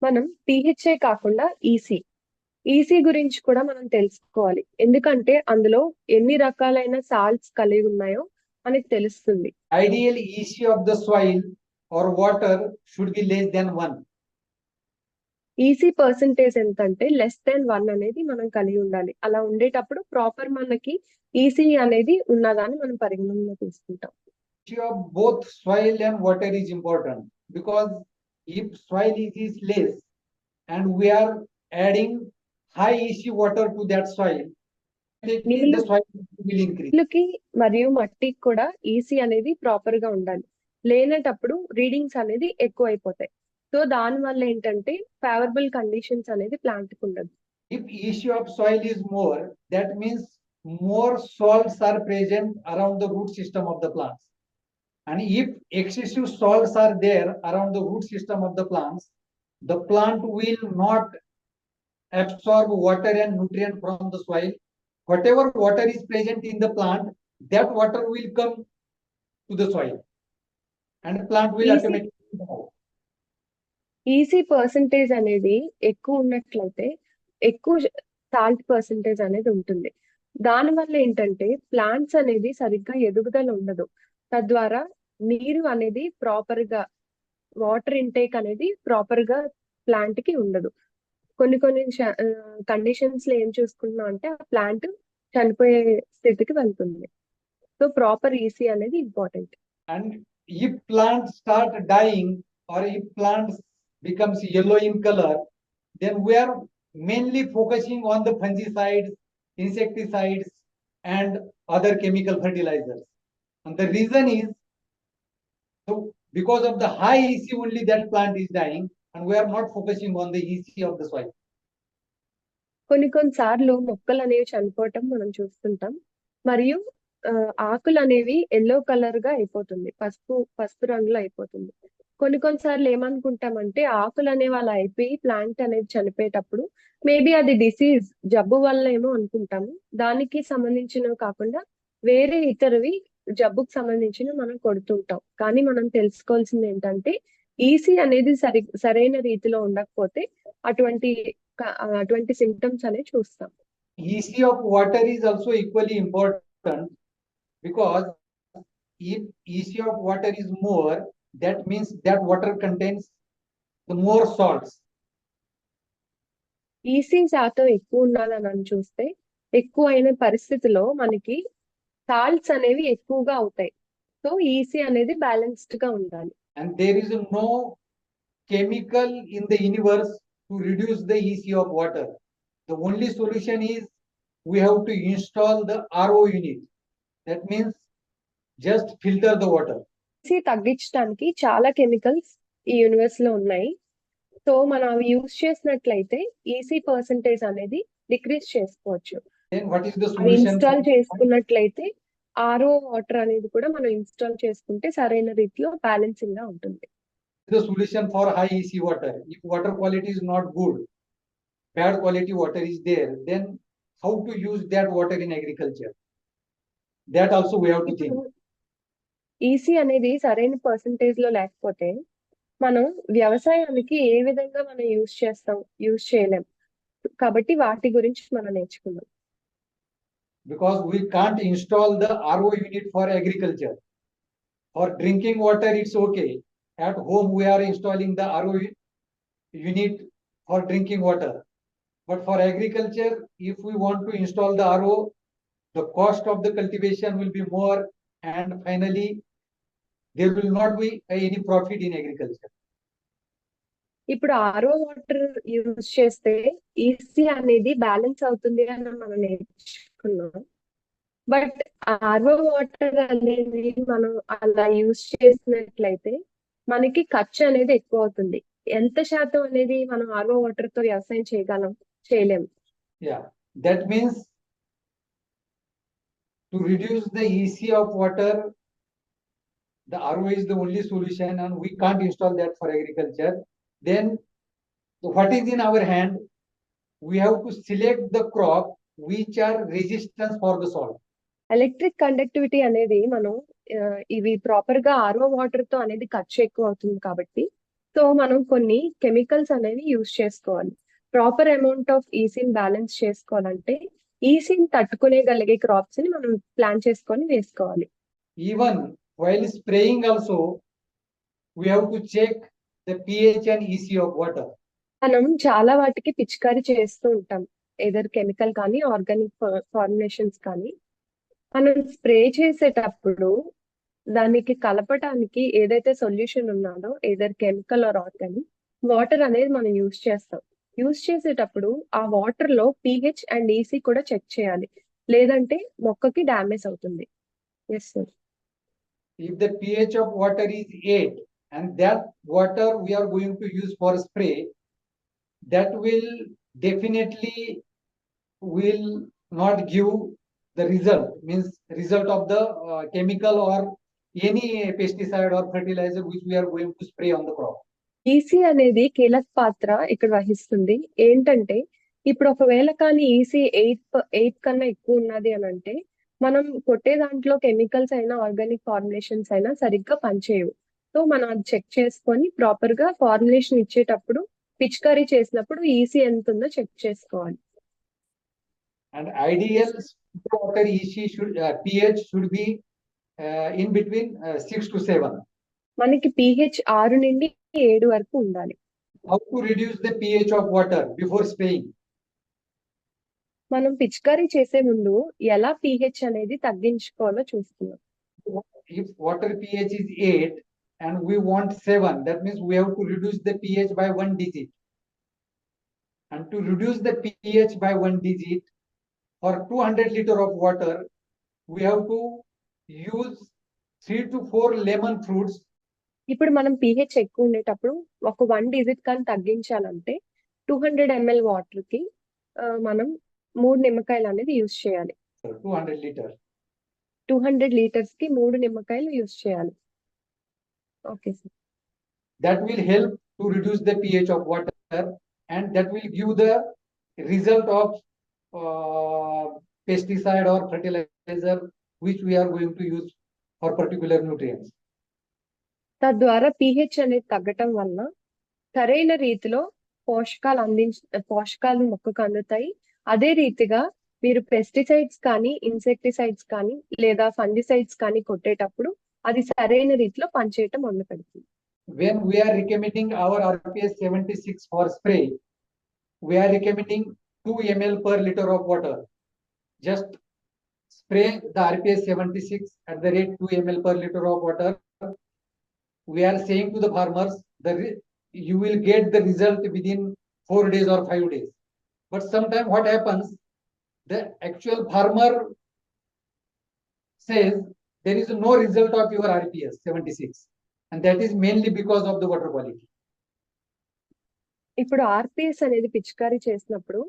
మనం pH కాకుండా EC గురించి కూడా మనం తెలుసుకోవాలి. ఎందుకంటే అందులో ఎన్ని రకాలైన సాల్ట్స్ కలిగి ఉన్నాయో మనకి తెలుస్తుంది. Ideal EC of the soil or water should be less than 1. EC percentage ఎంత అంటే లెస్ దాన్ 1 అనేది మనం కలిగి ఉండాలి. అలా ఉండేటప్పుడు ప్రాపర్ మనకి ఈసీ అనేది ఉన్నదాన్ని మనం పరిగణనలో తీసుకుంటాం. EC of both soil and water is important, because if soil is less and we are adding high EC water to that soil, the soil will increase. నీళ్ళకి మరియు మట్టికి కూడా ఈసీ అనేది ప్రాపర్ గా ఉండాలి. లేనటప్పుడు రీడింగ్స్ అనేది ఎక్కువ అయిపోతాయి. సో దాని వల్ల ఏంటంటే ఫేవరబుల్ కండిషన్స్ అనేది ప్లాంట్ కి ఉండదు. If EC of soil is more, that means more salts are present around the root system of the plants. And if excessive salts are there around the root system of the plant will not absorb water and nutrient from the soil. Whatever water is present in the plant, that water will come to the soil, and the plant will automatically grow. EC percentage అనేది ఎక్కువ ఉన్నట్లయితే ఎక్కువ salt percentage అనేది ఉంటుంది. దానివల్ల ఏంటంటే plants అనేది సరిగ్గా ఎదుగుదల ఉండదు. తద్వారా నీరు అనేది ప్రాపర్ గా వాటర్ ఇంటేక్ అనేది ప్రాపర్ గా ప్లాంట్ కి ఉండదు. కొన్ని కండిషన్స్ లో ఏం చూసుకుంటున్నాం అంటే ఆ ప్లాంట్ చనిపోయే స్థితికి వెళ్తుంది. సో ప్రాపర్ ఈసీ అనేది important. And if plants start dying or if plants becomes yellow in color, then we are mainly focusing on the fungicides, insecticides, and other chemical fertilizers. And the reason is, so because of the high EC only that plant is dying, and we are not focusing on the EC of the soil. కొన్నిసార్లు మొక్కలు అనేవి చనిపోవటం మనం చూస్తుంటాం. మరియు ఆకులు అనేవి yellow colour గా అయిపోతుంది, పసుపు రంగులో అయిపోతుంది. కొన్నిసార్లు ఏమనుకుంటామంటే ఆకులు అనేవి అలా అయిపోయి ప్లాంట్ అనేది చనిపోయేటప్పుడు మేబీ అది డిసీజ్ జబ్బు వల్ల ఏమో అనుకుంటాము. దానికి సంబంధించినవి కాకుండా వేరే ఇతరవి జబ్బుకు సంబంధించినవి మనం కొడుతుంటాం. కానీ మనం తెలుసుకోవాల్సింది ఏంటంటే ఈసీ అనేది సరైన రీతిలో ఉండకపోతే అటువంటి సిమ్టమ్స్ అనేవి చూస్తాం. EC of water is also equally important, because if EC of water is more, that means that water contains the more salts. EC శాతం ఎక్కువ ఉన్నదని చూస్తే ఎక్కువ అయిన పరిస్థితిలో మనకి సాల్ట్స్ అనేవి ఎక్కువగా అవుతాయి. సో ఈసీ అనేది బ్యాలెన్స్డ్ గా ఉండాలి. And there is no chemical in the universe to reduce the EC of water. The only solution is we have to install the RO unit. That means just filter the water. EC తగ్గించడానికి చాలా chemicals ఈ universe లో ఉన్నాయి. So మనం అవి use చేసినట్లయితే EC percentage అనేది decrease చేసుకోవచ్చు. Then what is the అవి solution? ఇన్స్టాల్ చేసుకున్నట్లయితే ఆర్ఓ వాటర్ అనేది కూడా మనం ఇన్స్టాల్ చేసుకుంటే సరైన రీతిలో బ్యాలెన్సింగ్ గా ఉంటుంది. The solution for high EC water. If water quality is not good, bad quality water is there, then how to use that water in agriculture? That also we have to think. EC అనేది సరైన percentage లో లేకపోతే మనం వ్యవసాయానికి ఏ విధంగా మనం use చేయలేం. కాబట్టి వాటి గురించి మనం నేర్చుకుందాం. because we can't install the RO unit for agriculture. For drinking water, it's okay. At home, we are installing the RO unit for drinking water. But for agriculture, if we want to install the RO, the cost of the cultivation will be more, and finally, there will not be any profit in agriculture. ఇప్పుడు RO water use చేస్తే EC అనేది balance అవుతుంది అని మనం నేర్చుకున్నాం. But RO water అనేది మనం అలా యూజ్ చేసినట్లయితే మనకి ఖర్చు అనేది ఎక్కువ అవుతుంది. ఎంత శాతం అనేది మనం ఆర్ఓ వాటర్ తో వ్యవసాయం చేయలేము. Yeah, that means to reduce the EC of water, the RO is the only solution, and we can't install that for agriculture. Then what is in our hand? We have to select the crop which are resistant for the salt. Electric conductivity అనేది మనం ఇవి proper గా RO water తో అనేది ఖర్చు ఎక్కువ అవుతుంది కాబట్టి సో మనం కొన్ని కెమికల్స్ అనేవి యూజ్ చేసుకోవాలి. ప్రాపర్ అమౌంట్ ఆఫ్ ఈసీని బ్యాలెన్స్ చేసుకోవాలంటే ఈసీని తట్టుకునేగలిగే క్రాప్స్ ని మనం ప్లాన్ చేసుకొని వేసుకోవాలి. Even while spraying also, we have to check the pH and EC of water. మనం చాలా వాటికి పిచికారీ చేస్తూ ఉంటాం, ఏదర్ కెమికల్ కానీ ఆర్గానిక్ ఫార్ములేషన్స్ కానీ. మనం స్ప్రే చేసేటప్పుడు దానికి కలపటానికి ఏదైతే సొల్యూషన్ ఉన్నదో either chemical or organic water అనేది మనం యూజ్ చేస్తాం. యూజ్ చేసేటప్పుడు ఆ వాటర్ లో pH అండ్ ఈసీ కూడా చెక్ చేయాలి, లేదంటే మొక్కకి డ్యామేజ్ అవుతుంది. Yes sir. If the pH of water is 8 and that water we are going to use for spray, that will definitely will not give the result, means result of the chemical or any pesticide or fertilizer which we are going to spray on the crop. EC అనేది కీలక పాత్ర ఇక్కడ వహిస్తుంది. ఏంటంటే ఇప్పుడు ఒకవేళ కానీ EC 8 కన్నా ఎక్కువ ఉన్నది అని అంటే మనం కొట్టే దాంట్లో కెమికల్స్ అయినా ఆర్గానిక్ ఫార్ములేషన్స్ అయినా సరిగ్గా పనిచేయవు. సో మనం అది చెక్ చేసుకొని ప్రాపర్ గా ఫార్ములేషన్ ఇచ్చేటప్పుడు పిచికారీ చేసినప్పుడు ఈసీ ఎంత ఉందో చెక్ చేసుకోవాలి. And ideal water EC should pH should be in between 6 to 7. మనకి pH 6 నుండి 7 వరకు ఉండాలి. How to reduce the pH of water before spraying? మనం పిచికారీ చేసే ముందు ఎలా pH అనేది తగ్గించుకోవాలో చూస్తున్నాం. If water pH is 8 and we want 7, that means we have to reduce the pH by 1 digit. And to reduce the pH by 1 digit, for 200 liter of water, we have to use 3 to 4 lemon fruits. ఇప్పుడు మనం pH ఎక్కువ ఉండేటప్పుడు ఒక 1 digit కానీ తగ్గించాలంటే 200 ml water కి మనం 3 నిమ్మకాయలు అనేది యూజ్ చేయాలి. 200 liter. 200 లీటర్స్ కి 3 నిమ్మకాయలు యూజ్ చేయాలి. Okay sir. That will help to reduce the pH of water, and that will give the result of pesticide or fertilizer which we are going to use for particular nutrients. తద్వారా pH అనేది తగ్గటం వల్ల సరైన రీతిలో పోషకాలు మొక్కకు అందుతాయి. అదే రీతిగా మీరు పెస్టిసైడ్స్ కానీ ఇన్సెక్టిసైడ్స్ కానీ లేదా ఫంగిసైడ్స్ కానీ కొట్టేటప్పుడు అది సరైన రీతిలో పనిచేయటం మొదలు పెడుతుంది. When we are recommending our RPS 76 for spray, we are recommending 2 ml per liter of water. Just spray the RPS 76 at the rate 2 ml per liter of water. We are saying to the farmers that you will get the result within 4 days or 5 days. But sometimes what happens, the actual farmer says there is no result of your RPS 76, and that is mainly because of the water quality. ఇప్పుడు RPS అనేది పిచికారీ చేసినప్పుడు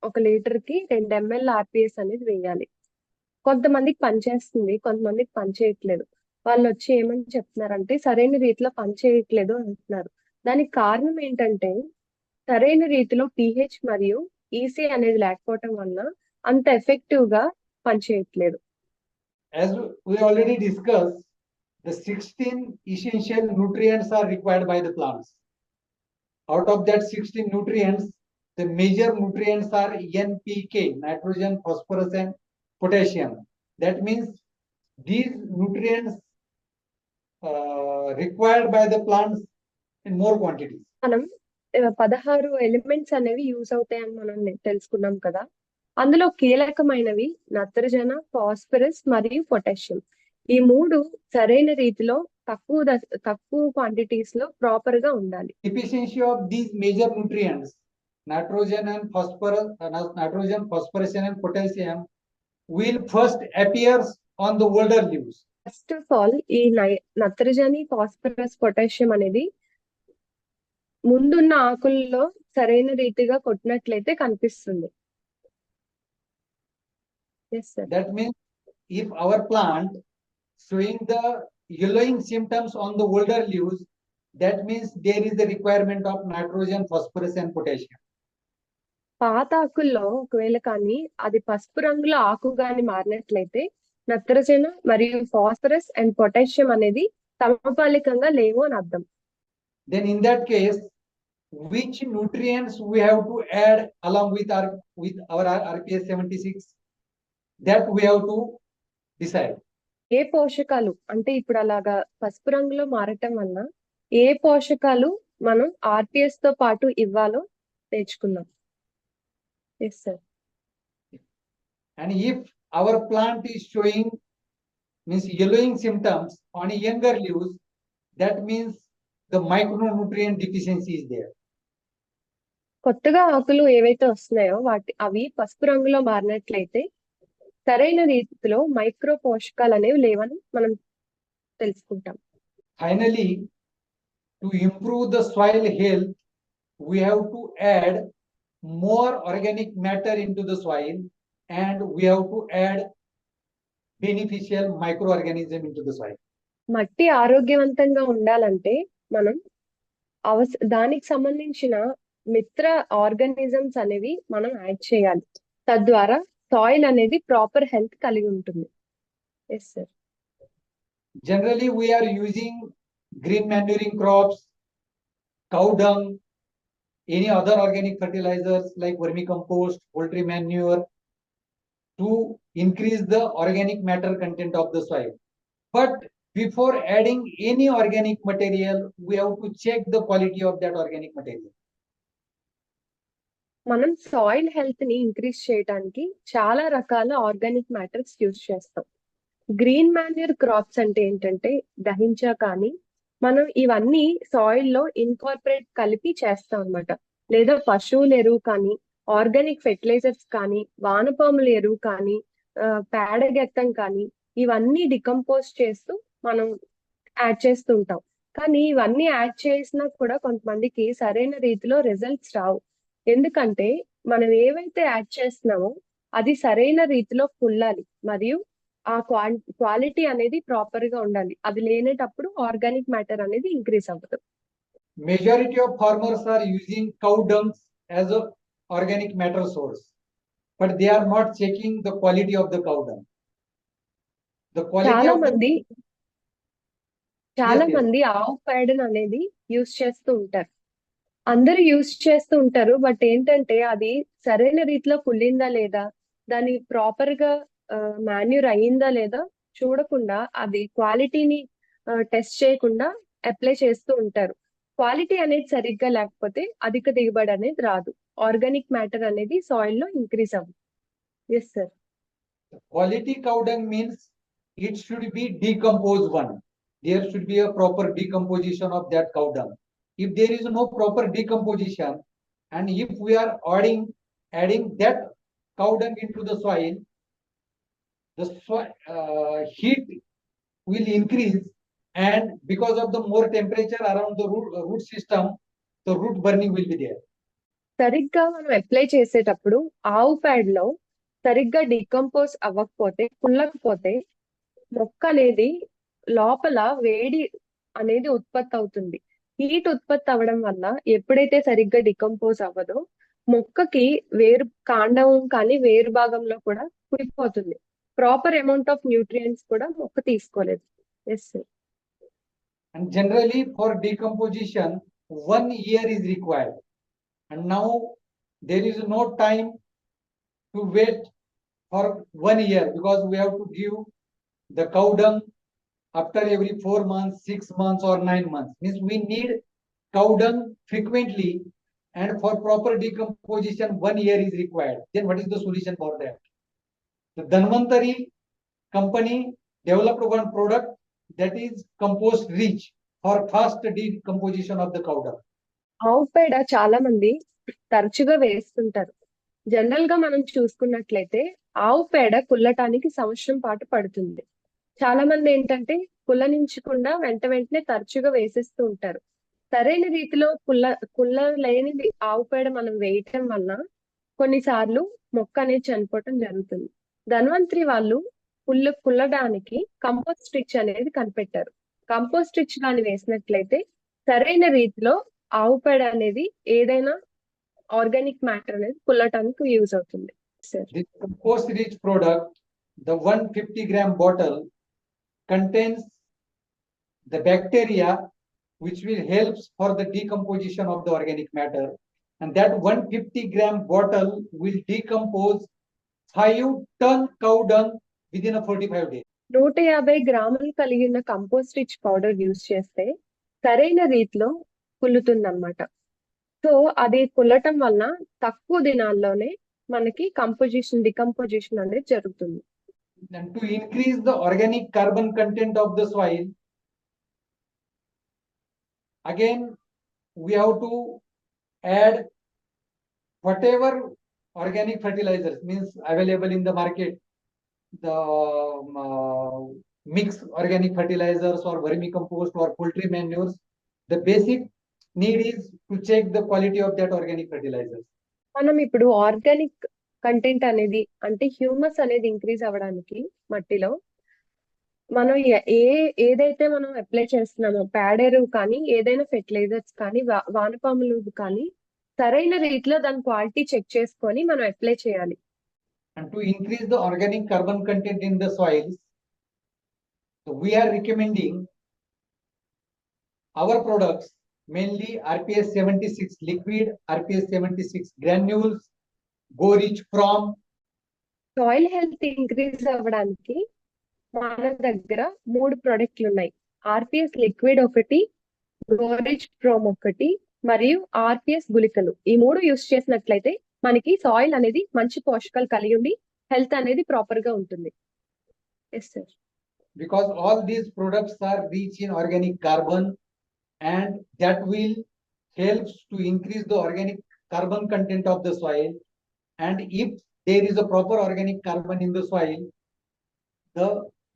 1 litre కి 2 ml RPS అనేది వేయాలి. కొంతమందికి పనిచేస్తుంది, కొంతమందికి పనిచేయట్లేదు. వాళ్ళు వచ్చి ఏమని చెప్తున్నారంటే సరైన రీతిలో పనిచేయట్లేదు అంటున్నారు. దానికి కారణం ఏంటంటే సరైన రీతిలో pH మరియు EC అనేది లేకపోవటం వల్ల అంత ఎఫెక్టివ్ గా పనిచేయట్లేదు. As we already discussed, the 16 essential nutrients are required by the plants. Out of that 16 nutrients, the major nutrients are NPK, nitrogen, phosphorus, and potassium. That means these nutrients required by the plants in more quantities. మనం 16 elements అనేవి use అవుతాయని మనం తెలుసుకున్నాం కదా. అందులో కీలకమైనవి నత్రజన, phosphorus మరియు potassium. ఈ మూడు సరైన రీతిలో తక్కువ క్వాంటిటీస్ లో ప్రాపర్ గా ఉండాలి. Deficiency of these major nutrients, nitrogen, phosphorus, and potassium, will first appears on the older leaves. First of all ఈ నత్రజని, ఫాస్ఫరస్, పొటాషియం అనేది ముందున్న ఆకుల్లో సరైన రీతిగా కొట్టినట్లయితే కనిపిస్తుంది. Yes, sir. That means if our plant showing the yellowing symptoms on the older leaves, that means there is a requirement of nitrogen, phosphorus, and potassium. పాత ఆకుల్లో ఒకవేళ కానీ అది పసుపు రంగులో ఆకు గాని మారినట్లయితే నత్రజన మరియు ఫాస్ఫరస్ అండ్ పొటాషియం అనేది సమపాలికంగా లేవు అని అర్థం. Then in that case, which nutrients we have to add along with our RPS 76, that we have to decide. ఏ పోషకాలు అంటే ఇప్పుడు అలాగా పసుపు రంగులో మారటం వల్ల ఏ పోషకాలు మనం ఆర్పిఎస్ తో పాటు ఇవ్వాలో నేర్చుకున్నాం. Yes sir. And if our plant is showing means yellowing symptoms on younger leaves, that means the micronutrient deficiency is there. కొత్తగా ఆకులు ఏవైతే వస్తున్నాయో అవి పసుపు రంగులో మారినట్లయితే సరైన రీతిలో మైక్రో పోషకాలు అనేవి లేవని మనం తెలుసుకుంటాం. Finally, to improve the soil health, we have to add more organic matter into the soil, and we have to add beneficial microorganism into the soil. మట్టి ఆరోగ్యవంతంగా ఉండాలంటే మనం దానికి సంబంధించిన మిత్ర ఆర్గానిజమ్స్ అనేవి మనం యాడ్ చేయాలి. తద్వారా సాయిల్ అనేది ప్రాపర్ హెల్త్ కలిగి ఉంటుంది. Yes sir. Generally, we are using green manuring crops, cow dung, any other organic fertilizers like vermicompost, poultry manure to increase the organic matter content of the soil. But before adding any organic material, we have to check the quality of that organic material. మనం soil health ని increase చేయడానికి చాలా రకాల organic matters use చేస్తాం. Green manure crops అంటే ఏంటంటే దహించా కానీ మనం ఇవన్నీ సాయిల్ లో ఇన్కార్పొరేట్ కలిపి చేస్తాం అన్నమాట. లేదా పశువుల ఎరువు కానీ, ఆర్గానిక్ ఫెర్టిలైజర్స్ కానీ, వానపాముల ఎరువు కానీ, పేడగెత్తం కానీ ఇవన్నీ డికంపోజ్ చేస్తూ మనం యాడ్ చేస్తూ ఉంటాం. కానీ ఇవన్నీ యాడ్ చేసినా కూడా కొంతమందికి సరైన రీతిలో రిజల్ట్స్ రావు. ఎందుకంటే మనం ఏవైతే యాడ్ చేస్తున్నామో అది సరైన రీతిలో కుళ్ళాలి మరియు ఆ క్వాలిటీ అనేది ప్రాపర్ గా ఉండాలి. అది లేనేటప్పుడు ఆర్గానిక్ మ్యాటర్ అనేది ఇంక్రీజ్ అవ్వదు. Majority of farmers are using cow dung as a organic matter source, but they are not checking the quality of the cow dung. The quality చాలా of the yes. మంది ఆవు పేడను అనేది use చేస్తూ ఉంటారు. అందరూ యూజ్ చేస్తూ ఉంటారు. బట్ ఏంటంటే అది సరైన రీతిలో కుళ్ళిందా లేదా, దాని ప్రాపర్ గా మాన్యూర్ అయ్యిందా లేదా చూడకుండా, అది క్వాలిటీని టెస్ట్ చేయకుండా అప్లై చేస్తూ ఉంటారు. క్వాలిటీ అనేది సరిగ్గా లేకపోతే అధిక దిగుబడి అనేది రాదు. ఆర్గానిక్ మ్యాటర్ అనేది సాయిల్ లో ఇంక్రీజ్ అవ్వదు. Yes sir. Quality cow dung means it should be decomposed one. There should be a proper decomposition of that cow dung. If there is no proper decomposition, and if we are adding that cow dung into the soil, the heat will increase, and because of the more temperature around the root system, the root burning will be there. సరిగ్గా మనం apply చేసేటప్పుడు ఆవు pad లో సరిగ్గా decompose అవ్వకపోతే, కుళ్ళకపోతే మొక్క అనేది లోపల వేడి అనేది ఉత్పత్తి అవుతుంది. హీట్ ఉత్పత్తి అవ్వడం వల్ల ఎప్పుడైతే సరిగ్గా డికంపోజ్ అవ్వదో మొక్కకి వేరు కాండం కానీ వేరు భాగంలో కూడా కుళ్ళిపోతుంది. ప్రాపర్ అమౌంట్ ఆఫ్ న్యూట్రియంట్స్ కూడా మొక్క తీసుకోలేదు. Yes sir. And generally for decomposition, 1 year is required. And now there is no time to wait for 1 year, because we have to give the cow dung after every 4 months, 6 months, or 9 months. Means we need cow dung frequently, and for proper decomposition 1 year is required. Then what is the solution for that? The Dhanvantari company developed one product that is compost rich for fast decomposition of the cow dung. ఆవు పేడ చాలా మంది తరచుగా వేస్తుంటారు. General గా మనం చూసుకున్నట్లయితే ఆవు పేడ కుల్లటానికి సంవత్సరం పాటు పడుతుంది. చాలా మంది ఏంటంటే కుల్లనించకుండా వెంటనే తరచుగా వేసేస్తూ ఉంటారు. సరైన రీతిలో కుల్ల లేనిది ఆవు పేడ మనం వేయటం వల్ల కొన్నిసార్లు మొక్క అనేది చనిపోవటం జరుగుతుంది. ధన్వంతరి వాళ్ళు కుల్లడానికి కంపోస్ట్ స్టిచ్ అనేది కనిపెట్టారు. కంపోస్ట్ స్టిచ్ కానీ వేసినట్లయితే సరైన రీతిలో ఆవు పేడ అనేది ఏదైనా ఆర్గానిక్ మ్యాటర్ అనేది కుల్లటానికి యూజ్ అవుతుంది. This compost rich product, the 150-gram bottle, contains the bacteria which will help for the decomposition of the organic matter, and that 150-gram bottle will decompose 5 ton cow dung within a 45 days. 150 గ్రాములు కలిగిన compost rich powder use చేస్తే సరైన రీతిలో కుల్లుతుందన్నమాట. So అది కుల్లటం వల్ల తక్కువ దినాల్లోనే మనకి డికంపోజిషన్ అనేది జరుగుతుంది. And to increase the organic carbon content of the soil, again we have to add whatever organic fertilizers means available in the market, the mixed organic fertilizers or vermicompost or poultry manures. The basic need is to check the quality of that organic fertilizers. మనం ఇప్పుడు organic content అనేది అంటే humus అనేది increase అవ్వడానికి మట్టిలో మనం ఏదైతే మనం అప్లై చేస్తున్నామో ప్యాడెరు కానీ ఏదైనా ఫెర్టిలైజర్స్ కానీ వానపాములు కానీ సరైన రీతిలో దాని క్వాలిటీ చెక్ చేసుకొని మనం అప్లై చేయాలి. And to increase the organic carbon content in the soils, we are recommending our products, mainly RPS 76 liquid, RPS 76 granules, Go Rich From. Soil health increase అవ్వడానికి మన దగ్గర 3 ప్రొడక్ట్లు ఉన్నాయి. ఆర్పిఎస్ లిక్విడ్ ఒకటి, go rich prom ఒకటి, మరియు RPS గుళికలు. ఈ 3 use చేసినట్లయితే మనకి సాయిల్ అనేది మంచి పోషకాలు కలిగి ఉండి హెల్త్ అనేది ప్రాపర్ గా ఉంటుంది. Yes sir. Because all these products are rich in organic carbon, and that will helps to increase the organic carbon content of the soil. And if there is a proper organic carbon in the soil,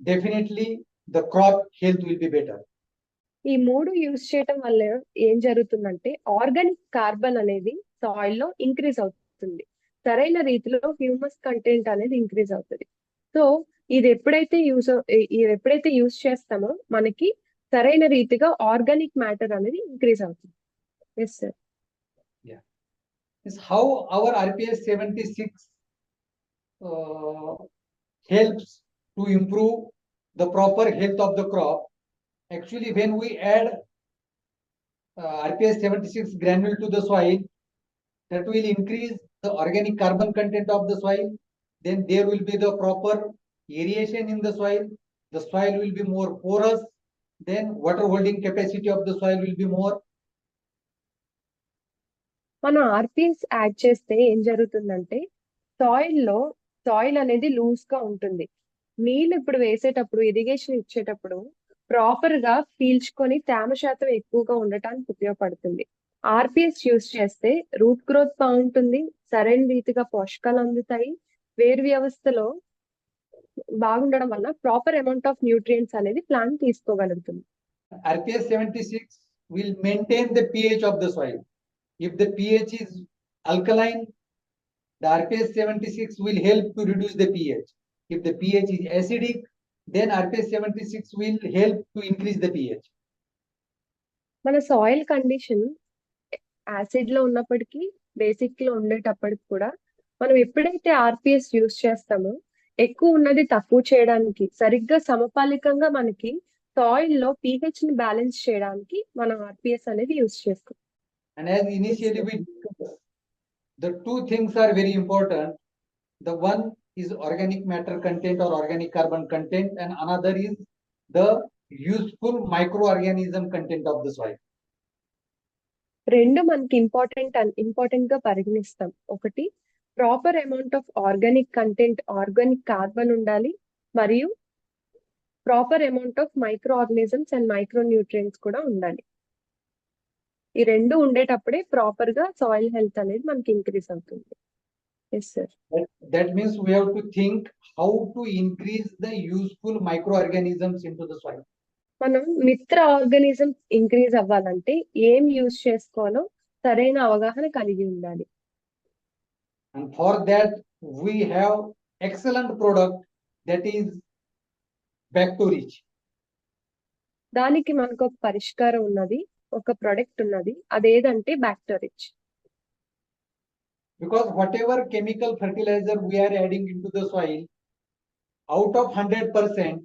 definitely the crop health will be better. ఈ 3 use చేయటం వల్ల ఏం జరుగుతుందంటే organic carbon అనేది soil లో increase అవుతుంది. సరైన రీతిలో హ్యూమస్ కంటెంట్ అనేది ఇంక్రీజ్ అవుతుంది. సో ఇది ఎప్పుడైతే యూస్ చేస్తామో మనకి సరైన రీతిగా ఆర్గానిక్ మ్యాటర్ అనేది ఇంక్రీజ్ అవుతుంది. Yes sir. Is how our RPS 76 helps to improve the proper health of the crop. Actually, when we add RPS 76 granule to the soil, that will increase the organic carbon content of the soil. Then there will be the proper aeration in the soil. The soil will be more porous. Then water holding capacity of the soil will be more. మనం RPS add చేస్తే ఏం జరుగుతుందంటే soil అనేది loose గా ఉంటుంది. నీళ్ళు ఇప్పుడు వేసేటప్పుడు ఇరిగేషన్ ఇచ్చేటప్పుడు ప్రాపర్ గా పీల్చుకొని తేమ శాతం ఎక్కువగా ఉండటానికి ఉపయోగపడుతుంది. ఆర్పిఎస్ యూస్ చేస్తే రూట్ గ్రోత్ బాగుంటుంది, సరైన రీతిగా పోషకాలు అందుతాయి, వేరు వ్యవస్థలో బాగుండడం వల్ల ప్రాపర్ అమౌంట్ ఆఫ్ న్యూట్రియంట్స్ అనేది plant తీసుకోగలుగుతుంది. RPS 76 will maintain the pH of the soil. If the pH is alkaline, the RPS 76 will help to reduce the pH. If the pH is acidic, then RPS 76 will help to increase the pH. మన soil condition acid లో ఉన్నప్పటికీ basic లో ఉండేటప్పటికి కూడా మనం ఎప్పుడైతే RPS use చేస్తామో ఎక్కువ ఉన్నది తక్కువ చేయడానికి సరిగ్గా సమపాలికంగా మనకి సాయిల్ లో pH ని బ్యాలెన్స్ చేయడానికి మనం RPS అనేది యూజ్ చేసుకుంటాం. And as initially we discussed, the two things are very important. The one is organic matter content or organic carbon content, and another is the useful microorganism content of the soil. రెండు మనకి important గా పరిగణిస్తాం. ఒకటి proper amount of organic content, organic carbon ఉండాలి, మరియు proper amount of micro organisms and micro nutrients కూడా ఉండాలి. ఈ రెండు ఉండేటప్పుడే ప్రాపర్ గా సాయిల్ హెల్త్ అనేది మనకి ఇంక్రీజ్ అవుతుంది. Yes sir. That means we have to think how to increase the useful microorganisms into the soil. మనం మిత్ర ఆర్గానిజం ఇంక్రీజ్ అవ్వాలంటే ఏం యూజ్ చేసుకోవాలో సరైన అవగాహన కలిగి ఉండాలి. And for that we have excellent product, that is Bactorich. దానికి మనకు ఒక పరిష్కారం ఉన్నది, ఒక ప్రొడక్ట్ ఉన్నది. అదేదంటే బ్యాక్టోరిచ్. Because whatever chemical fertilizer we are adding into the soil, out of 100%,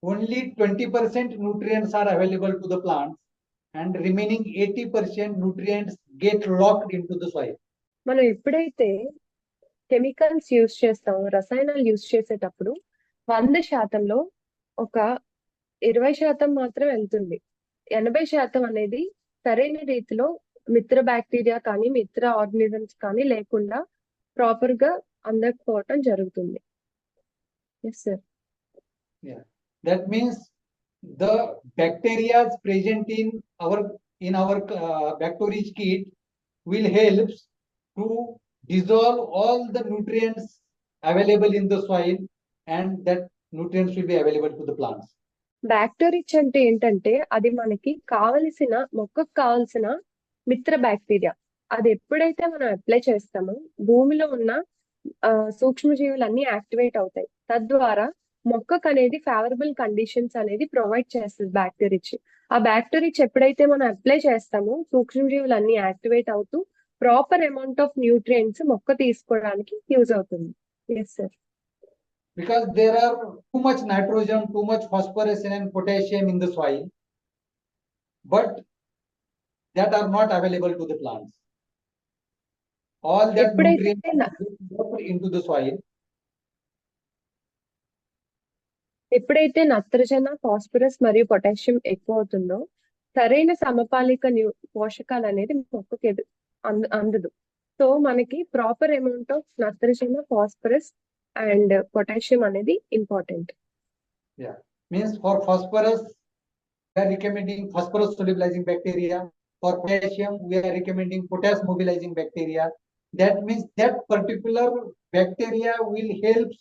only 20% nutrients are available to the plants, and remaining 80% nutrients get locked into the soil. మనం ఎప్పుడైతే chemicals use చేస్తామో, రసాయనాలు యూజ్ చేసేటప్పుడు 100%లో ఒక 20% మాత్రం వెళ్తుంది. 80% అనేది సరైన రీతిలో మిత్ర బ్యాక్టీరియా కానీ మిత్ర ఆర్గానిజమ్స్ కానీ లేకుండా ప్రాపర్ గా అందకపోవటం జరుగుతుంది. Yes sir. That means the bacteria present in our Bactorich kit will help to dissolve all the nutrients available in the soil, and that nutrients will be available to the plants. బ్యాక్టోరిచ్ అంటే ఏంటంటే అది మనకి మొక్కకు కావలసిన మిత్ర bacteria. అది ఎప్పుడైతే మనం అప్లై చేస్తామో భూమిలో ఉన్న సూక్ష్మజీవులన్నీ యాక్టివేట్ అవుతాయి. తద్వారా మొక్కకు అనేది ఫేవరబుల్ కండిషన్స్ అనేది ప్రొవైడ్ చేస్తుంది బ్యాక్టోరిచ్. ఆ బ్యాక్టోరిచ్ ఎప్పుడైతే మనం అప్లై చేస్తామో సూక్ష్మజీవులన్నీ యాక్టివేట్ అవుతూ ప్రాపర్ అమౌంట్ ఆఫ్ న్యూట్రియంట్స్ మొక్క తీసుకోవడానికి యూజ్ అవుతుంది. Yes sir. Because there are too much nitrogen, too much phosphorus and potassium in the soil, but that are not available to the plants. All that nutrients are dropped into the soil. ఎప్పుడైతే నత్రజన, phosphorus మరియు potassium ఎక్కువ అవుతుందో సరైన సమపాలిక పోషకాలు అనేది మొక్కకి అందదు. So మనకి ప్రాపర్ అమౌంట్ ఆఫ్ నత్రజన, ఫాస్ఫరస్ అండ్ పొటాషియం అనేది important. Means for phosphorus we are recommending phosphorus solubilizing bacteria. For potassium we are recommending potash mobilizing bacteria. That means that particular bacteria will help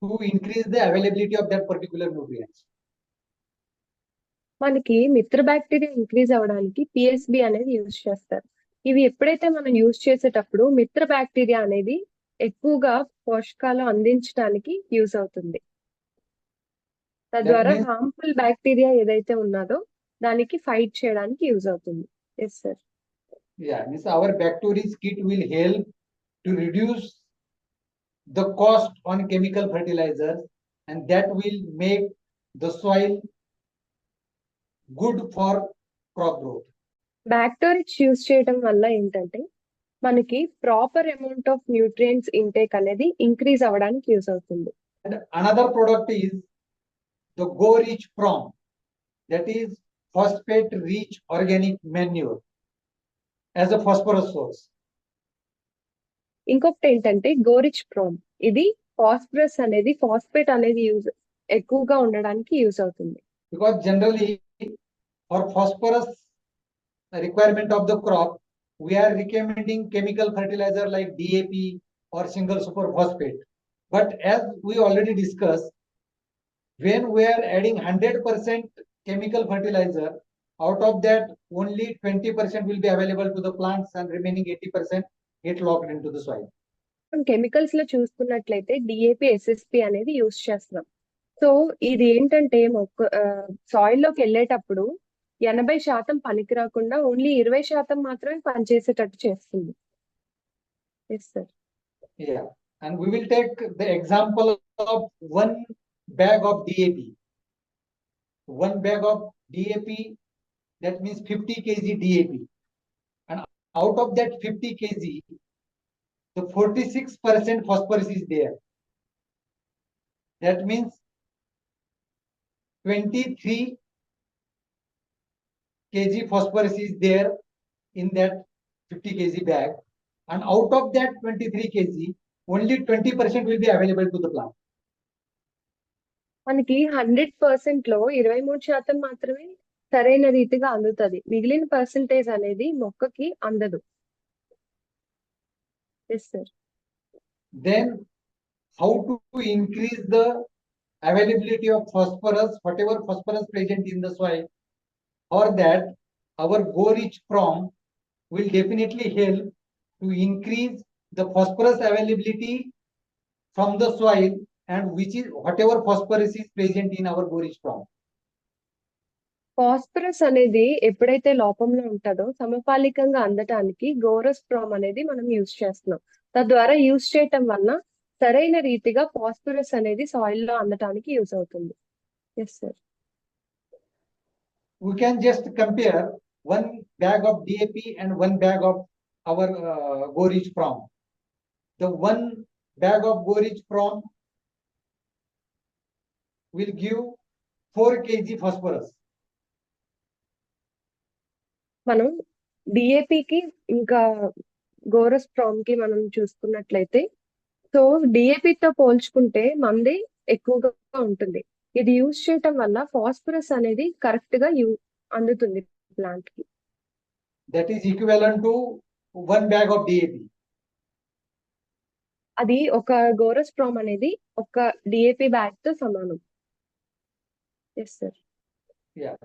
to increase the availability of that particular nutrients. మనకి మిత్ర bacteria increase అవ్వడానికి PSB అనేది use చేస్తారు. ఇవి ఎప్పుడైతే మనం use చేసేటప్పుడు మిత్ర బ్యాక్టీరియా అనేది ఎక్కువగా పోషకాలు అందించడానికి యూజ్ అవుతుంది. తద్వారా హార్మ్ఫుల్ బ్యాక్టీరియా ఏదైతే ఉన్నదో దానికి ఫైట్ చేయడానికి యూజ్ అవుతుంది. Yes sir. Means our Bactorich kit will help to reduce the cost on chemical fertilizers, and that will make the soil good for crop growth. Bactorich use చేయడం వల్ల ఏంటంటే మనకి proper amount of nutrients intake అనేది increase అవ్వడానికి use అవుతుంది. And another product is the GoRich Prom, that is phosphate rich organic manure as a phosphorus source. ఇంకొకటి ఏంటంటే గోరిచ్ prom. ఇది ఫాస్ఫేట్ అనేది ఎక్కువగా ఉండడానికి యూజ్ అవుతుంది. Because generally for phosphorus requirement of the crop, we are recommending chemical fertilizer like DAP or single super phosphate. But as we already discussed, when we are adding 100% chemical fertilizer, out of that only 20% will be available to the plants and remaining 80% get locked into the soil. Chemicals లో చూసుకున్నట్లయితే DAP, SSP అనేది use చేస్తున్నాం. So ఇది ఏంటంటే soil లోకి వెళ్ళేటప్పుడు 80% పనికి రాకుండా ఓన్లీ 20% మాత్రమే పనిచేసేటట్టు చేస్తుంది. Yes sir. Yeah, and we will take the example of one bag of DAP. 1 bag of DAP, that means 50 kg DAP. And out of that 50 kg, the 46% phosphorus is there. That means 23 kg phosphorus is there in that 50 kg bag. And out of that 23 kg, only 20% will be available to the plant. మనకి 100% లో 23% మాత్రమే సరైన రీతిగా అందుతుంది. మిగిలిన percentage అనేది మొక్కకి అందదు. Yes sir. Then how to increase the availability of phosphorus, whatever phosphorus present in the soil, or that our Go Rich Prom will definitely help to increase the phosphorus availability from the soil, and which is whatever phosphorus is present in our Go Rich Prom. Phosphorus అనేది ఎప్పుడైతే లోపంలో ఉంటుందో సమపాలికంగా అందటానికి గోరస్ prom అనేది మనం use చేస్తున్నాం. తద్వారా use చేయటం వల్ల సరైన రీతిగా ఫాస్ఫరస్ అనేది సాయిల్ లో అందటానికి యూజ్ అవుతుంది. Yes sir. We can just compare 1 bag of DAP and 1 bag of our Go Rich Prom. The 1 bag of Go Rich Prom will give 4 kg phosphorus. మనం డిఏపికి ఇంకా గోరస్ ప్రామ్ కి మనం చూసుకున్నట్లయితే, సో డిఏపితో పోల్చుకుంటే మంది ఎక్కువగా ఉంటుంది. ఇది యూజ్ చేయటం వల్ల ఫాస్ఫరస్ అనేది కరెక్ట్ గా అందుతుంది ప్లాంట్ కి. That is equivalent to 1 bag of DAP. అది ఒక గోరస్ ప్రామ్ అనేది ఒక డిఏపి బ్యాగ్ తో సమానం. Yes sir. Yeah.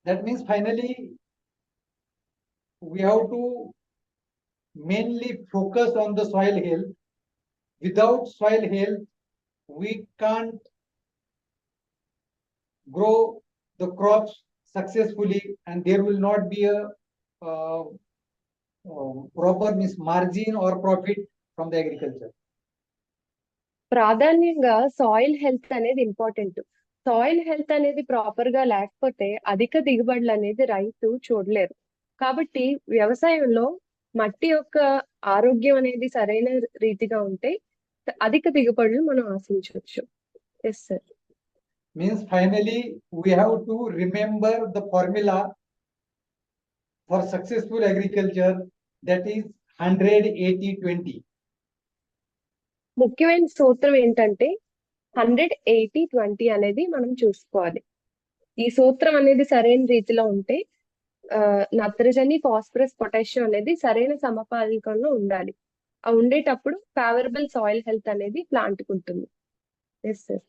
That means finally we have to mainly focus on the soil health. Without soil health, we can't grow the crops successfully, and there will not be a proper margin or profit from the agriculture. ప్రాధాన్యంగా soil health అనేది important. Soil health అనేది proper గా లేకపోతే అధిక దిగుబడులు అనేది రైతు చూడలేరు. కాబట్టి వ్యవసాయంలో మట్టి యొక్క ఆరోగ్యం అనేది సరైన రీతిగా ఉంటే అధిక దిగుబడులు మనం ఆశించవచ్చు. Yes sir. Means finally we have to remember the formula for successful agriculture, that is 100-80-20. ముఖ్యమైన సూత్రం ఏంటంటే 100-80-20 అనేది మనం చూసుకోవాలి. ఈ సూత్రం అనేది సరైన రీతిలో ఉంటే నత్రజని, ఫాస్ఫరస్, పొటాషియం అనేది సరైన సమపాలికంలో ఉండాలి. ఉండేటప్పుడు ఫేవరబుల్ సాయిల్ హెల్త్ అనేది ప్లాంట్ కు ఉంటుంది. Yes sir.